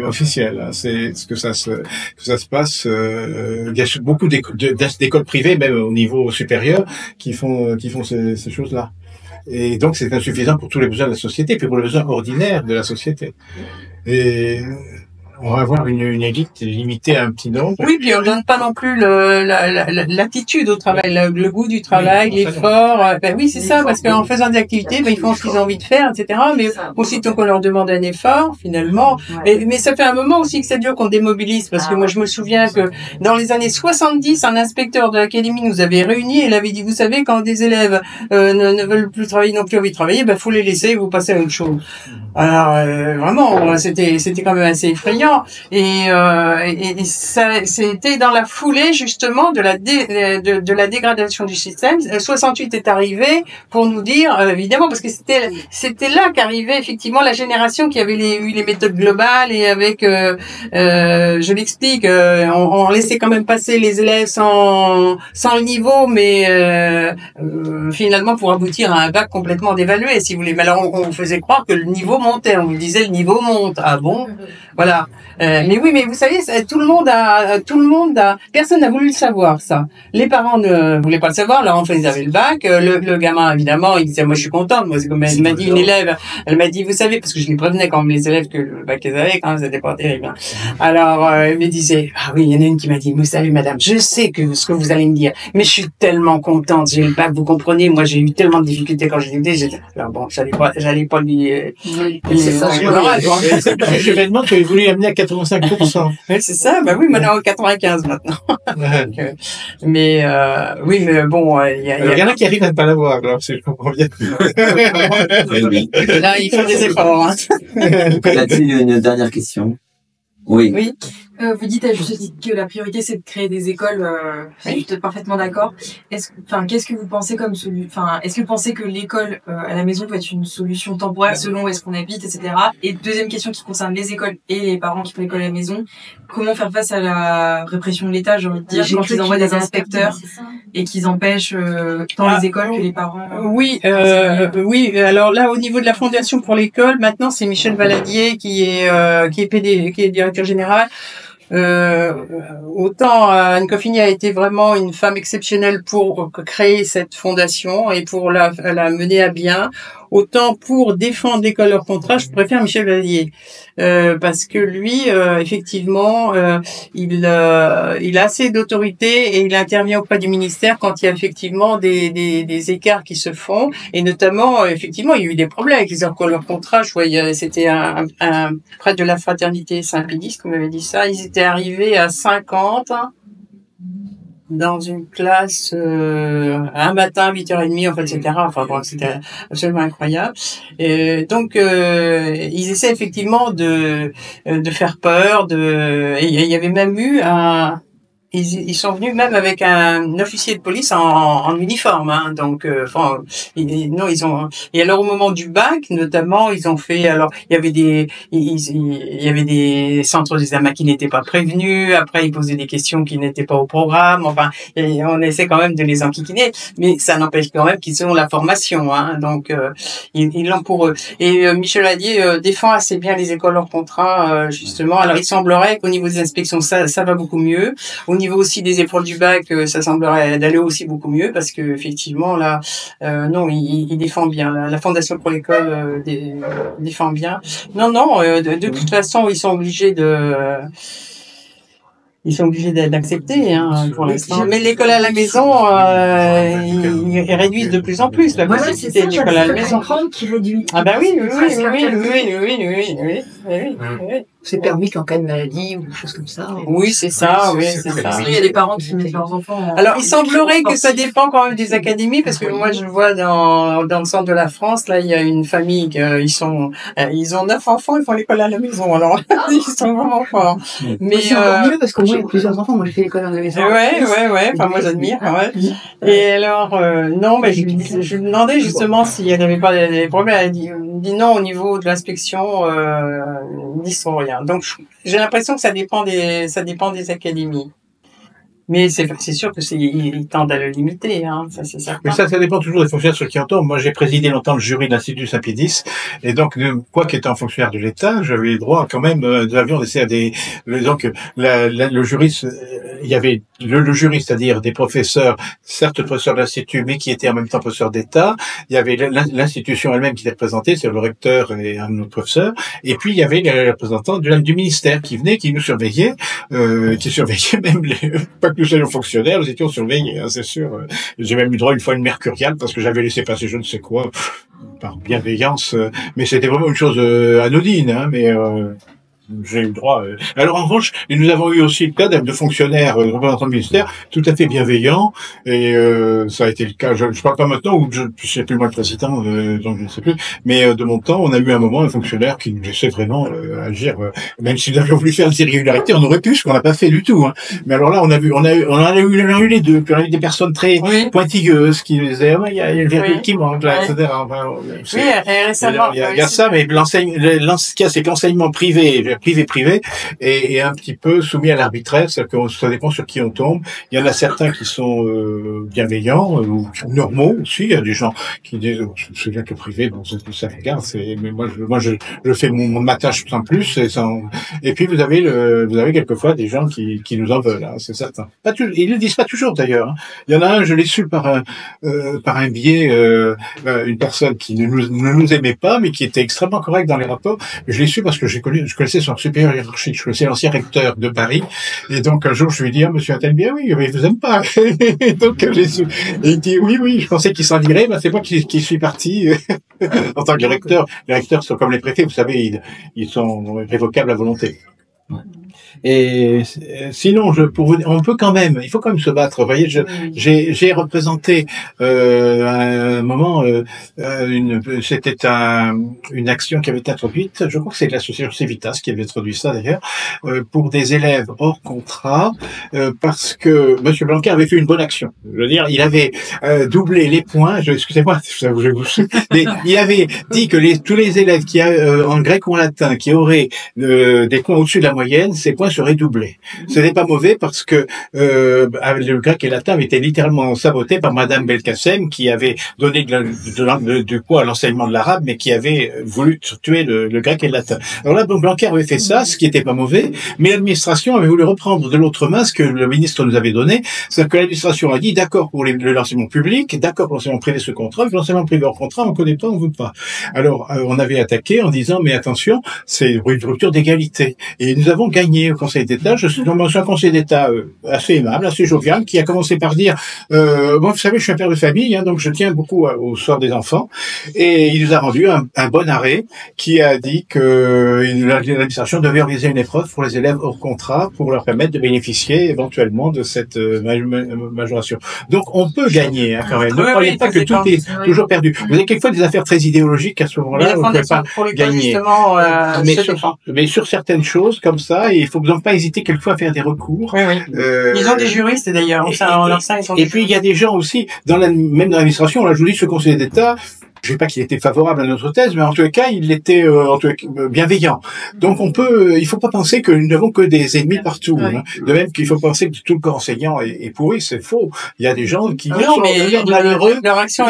officielle. Hein. C'est ce que ça se passe. Il y a beaucoup d'écoles privées, même au niveau supérieur, qui font ces choses-là. Et donc, c'est insuffisant pour tous les besoins de la société, puis pour les besoins ordinaires de la société. Et on va avoir une élite limitée à un petit nombre.
Oui, puis on donne pas non plus l'attitude au travail, le goût du travail, l'effort. Oui, c'est ça, parce qu'en faisant des activités, ils font ce qu'ils ont envie de faire, etc. Mais aussitôt qu'on leur demande un effort, finalement. Mais ça fait un moment aussi que ça dure qu'on démobilise, parce que moi, je me souviens que dans les années 70, un inspecteur de l'académie nous avait réunis et il avait dit, vous savez, quand des élèves ne veulent plus travailler, n'ont plus envie de travailler, faut les laisser, vous passez à autre chose. Alors, vraiment, c'était quand même assez effrayant. Et ça, c'était dans la foulée justement de la dégradation du système. 68 est arrivé pour nous dire, évidemment, parce que c'était là qu'arrivait effectivement la génération qui avait eu les méthodes globales et avec, je l'explique, on laissait quand même passer les élèves sans le niveau, mais finalement pour aboutir à un bac complètement dévalué, si vous voulez. Mais alors on faisait croire que le niveau montait, on vous disait le niveau monte. Ah bon, voilà. Mais oui, mais vous savez, tout le monde a, personne n'a voulu le savoir, ça. Les parents ne voulaient pas le savoir, leur enfant, ils avaient le bac, le gamin, évidemment, il disait, moi, je suis contente, moi, c'est comme elle m'a dit une élève, elle m'a dit, vous savez, parce que je les prévenais quand même les élèves que le bac qu'ils avaient, quand même, c'était pas terrible, hein. Alors, elle me disait, ah oui, il y en a une qui m'a dit, vous savez, madame, je sais ce que vous allez me dire, mais je suis tellement contente, j'ai eu le bac, vous comprenez, moi, j'ai eu tellement de difficultés quand j'étais, alors bon, j'allais pas lui,
c'est ça, je me demande, tu avais voulu amener à 85%.
Oui, c'est ça. Oui, maintenant 95 maintenant. Mais oui, mais bon, il
y en a qui arrivent à ne pas l'avoir, alors si je comprends bien.
Là, il faut des efforts. Hein.
Là-dessus, une dernière question. Oui.
Oui. Vous dites à juste titre que la priorité c'est de créer des écoles. Je suis parfaitement d'accord. Qu'est-ce que vous pensez comme est-ce que vous pensez que l'école à la maison peut être une solution temporaire selon où est-ce qu'on habite, etc. Et deuxième question qui concerne les écoles et les parents qui font l'école à la maison, comment faire face à la répression de l'État, j'ai envie de dire, quand ils envoient des inspecteurs et qu'ils empêchent tant les écoles que les parents.
Oui. Alors là, au niveau de la fondation pour l'école, maintenant c'est Michel Valadier qui est PD, qui est directeur général. Autant Anne Coffini a été vraiment une femme exceptionnelle pour créer cette fondation et pour la mener à bien. Autant pour défendre l'école hors contrat, je préfère Michel Valadier parce que lui, effectivement, il a assez d'autorité et il intervient auprès du ministère quand il y a effectivement des écarts qui se font et notamment, effectivement, il y a eu des problèmes avec les écoles hors contrat. Je vois, c'était un prêtre de la fraternité Saint-Pédis qui m'avait dit ça. Ils étaient arrivés à 50. Dans une classe un matin 8h30 etc. Enfin bon, c'était absolument incroyable. Et donc ils essaient effectivement de faire peur, et il y avait même eu ils sont venus même avec un officier de police en uniforme, hein. Donc et alors au moment du bac notamment ils ont fait, alors il y avait des centres d'examen qui n'étaient pas prévenus, après ils posaient des questions qui n'étaient pas au programme, enfin et on essaie quand même de les enquiquiner, mais ça n'empêche quand même qu'ils ont la formation, hein. Donc ils l'ont pour eux. Et Michel Valadier défend assez bien les écoles hors contrat, justement. Alors il semblerait qu'au niveau des inspections ça va beaucoup mieux. Au niveau aussi des épreuves du bac, ça semblerait d'aller aussi beaucoup mieux parce que effectivement là, non, il défend bien. La Fondation pour l'école défend bien. Non, de toute façon, ils sont obligés ils sont obligés d'accepter, hein, pour l'instant. Mais l'école à la maison, ils réduisent de plus en plus la possibilité de l'école à la maison.
Qui réduit.
Ah bah oui.
C'est permis qu'en cas de maladie ou des choses comme ça.
Oui, c'est ça, oui, c'est ça.
Il y a des parents qui mettent leurs enfants.
Alors, il semblerait que ça dépend quand même des académies, parce que moi, je vois dans le centre de la France, là, il y a une famille, ils ont 9 enfants, ils font l'école à la maison. Alors, ils sont vraiment forts. Mais
c'est encore mieux parce qu'au moins il y a plusieurs enfants. Moi, j'ai fait l'école à la maison.
Ouais. Enfin, moi, j'admire. Ouais. Et alors, non, mais je lui demandais justement s'il n'y avait pas des problèmes. Elle dit non au niveau de l'inspection, ils disent rien. Donc, j'ai l'impression que ça dépend des académies. Mais c'est sûr que ils tendent à le limiter, hein, ça c'est certain.
Mais ça dépend toujours des fonctionnaires sur qui on tombe. Moi, j'ai présidé longtemps le jury de l'Institut Saint-Pédis, et donc, quoi qu'étant fonctionnaire de l'État, j'avais le droit quand même, nous avions donc, le jury, il y avait le jury, c'est-à-dire des professeurs, certes professeurs de l'Institut, mais qui étaient en même temps professeurs d'État. Il y avait l'institution elle-même qui était représentée, c'est le recteur et un autre professeur. Et puis, il y avait les représentants du ministère qui venaient, qui nous surveillaient, qui surveillaient même pas que nous soyons fonctionnaires, nous étions surveillés, hein, c'est sûr. J'ai même eu droit une fois à une mercuriale parce que j'avais laissé passer je ne sais quoi, par bienveillance, mais c'était vraiment une chose anodine, hein, mais j'ai eu le droit. Alors en revanche, nous avons eu aussi le cas de fonctionnaires, représentants du ministère, tout à fait bienveillants, et ça a été le cas. Je parle pas maintenant, ou je sais plus moi le président, donc je ne sais plus. Mais de mon temps, on a eu un moment un fonctionnaire qui nous laissait vraiment agir, même si nous avions voulu faire des irrégularités, on aurait pu, ce qu'on n'a pas fait du tout. Hein. Mais alors là, on a eu les deux. Puis on a eu des personnes très pointilleuses qui nous disaient, il y a le virgule qui manque, là, etc. Enfin,
récemment.
Il y a ça, mais ce qu'il y a, c'est que l'enseignement privé et un petit peu soumis à l'arbitraire, c'est-à-dire que ça dépend sur qui on tombe. Il y en a certains qui sont bienveillants ou normaux aussi. Il y a des gens qui disent je me souviens que privé, bon ça regarde, mais moi je fais ma tâche sans plus et puis vous avez quelquefois des gens qui nous en veulent, hein, c'est certain. Pas toujours, ils le disent pas toujours d'ailleurs. Hein. Il y en a un, je l'ai su par un biais, une personne qui ne nous aimait pas, mais qui était extrêmement correcte dans les rapports. Je l'ai su parce que je connaissais son supérieur hiérarchique, je connaissais l'ancien recteur de Paris, et donc un jour je lui dis, monsieur Attelbien, oui, mais il vous aime pas. Et donc et il dit, oui, je pensais qu'il s'en irait, c'est moi qui suis parti en tant que recteur. Les recteurs sont comme les préfets, vous savez, ils sont révocables à volonté. Ouais. Et sinon, on peut quand même, il faut quand même se battre. Vous voyez, j'ai représenté à un moment c'était une action qui avait été introduite. Je crois que c'est l'association Civitas qui avait introduit ça d'ailleurs pour des élèves hors contrat parce que Monsieur Blanquer avait fait une bonne action. Je veux dire, il avait doublé les points. Excusez-moi, il avait dit que tous les élèves qui en grec ou en latin qui auraient des points au-dessus de la moyenne, ces points seraient doublés. Ce n'est pas mauvais parce que le grec et le latin avaient été littéralement sabotés par Madame Belkacem qui avait donné du poids à l'enseignement de l'arabe mais qui avait voulu tuer le grec et le latin. Alors là, Blanquer avait fait ça, ce qui n'était pas mauvais, mais l'administration avait voulu reprendre de l'autre main ce que le ministre nous avait donné, c'est-à-dire que l'administration a dit d'accord pour l'enseignement public, d'accord pour l'enseignement privé sous contrat, mais l'enseignement privé hors contrat, on ne connaît pas, on ne veut pas. Alors on avait attaqué en disant mais attention, c'est une rupture d'égalité. Et nous avons gagné au Conseil d'État. Je suis dans un Conseil d'État assez aimable, assez jovial, qui a commencé par dire moi, vous savez, je suis un père de famille, hein, donc je tiens beaucoup au sort des enfants. Et il nous a rendu un bon arrêt qui a dit que l'administration devait organiser une épreuve pour les élèves hors contrat pour leur permettre de bénéficier éventuellement de cette majoration. Donc on peut gagner, hein, quand même. Ne croyez pas que tout est toujours perdu. Vous avez quelquefois des affaires très idéologiques à ce moment-là, vous ne pouvez pas gagner. Mais sur certaines choses comme ça, et il faut donc pas hésiter quelquefois à faire des recours.
Oui. Ils ont des juristes d'ailleurs.
Et puis il y a des gens aussi même dans l'administration. Là, je vous dis, ce Conseil d'État, je sais pas qu'il était favorable à notre thèse, mais en tous les cas, il était bienveillant. Donc il faut pas penser que nous n'avons que des ennemis partout. Hein. De même qu'il faut penser que tout le corps enseignant est pourri, c'est faux. Il y a des gens qui sont malheureux,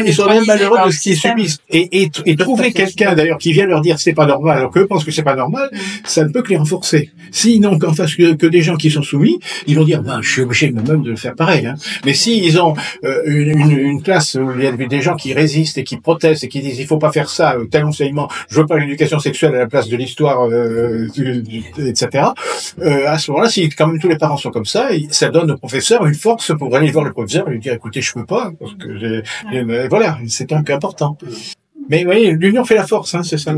ils sont même malheureux de ce qu'ils subissent. Et trouver quelqu'un d'ailleurs qui vient leur dire c'est pas normal, alors qu'eux pensent que c'est pas normal, ça ne peut que les renforcer. Sinon, qu'en face que des gens qui sont soumis, ils vont dire je suis obligé même de le faire pareil. Hein. Mais si ils ont une classe où il y a des gens qui résistent et qui protestent mauvaises et qui disent il faut pas faire ça, tel enseignement, je veux pas l'éducation sexuelle à la place de l'histoire, etc. À ce moment-là, si quand même tous les parents sont comme ça, ça donne au professeur une force pour aller voir le professeur et lui dire écoutez, je peux pas, parce que voilà, c'est un peu important. Mais vous voyez, l'union fait la force, hein, c'est ça.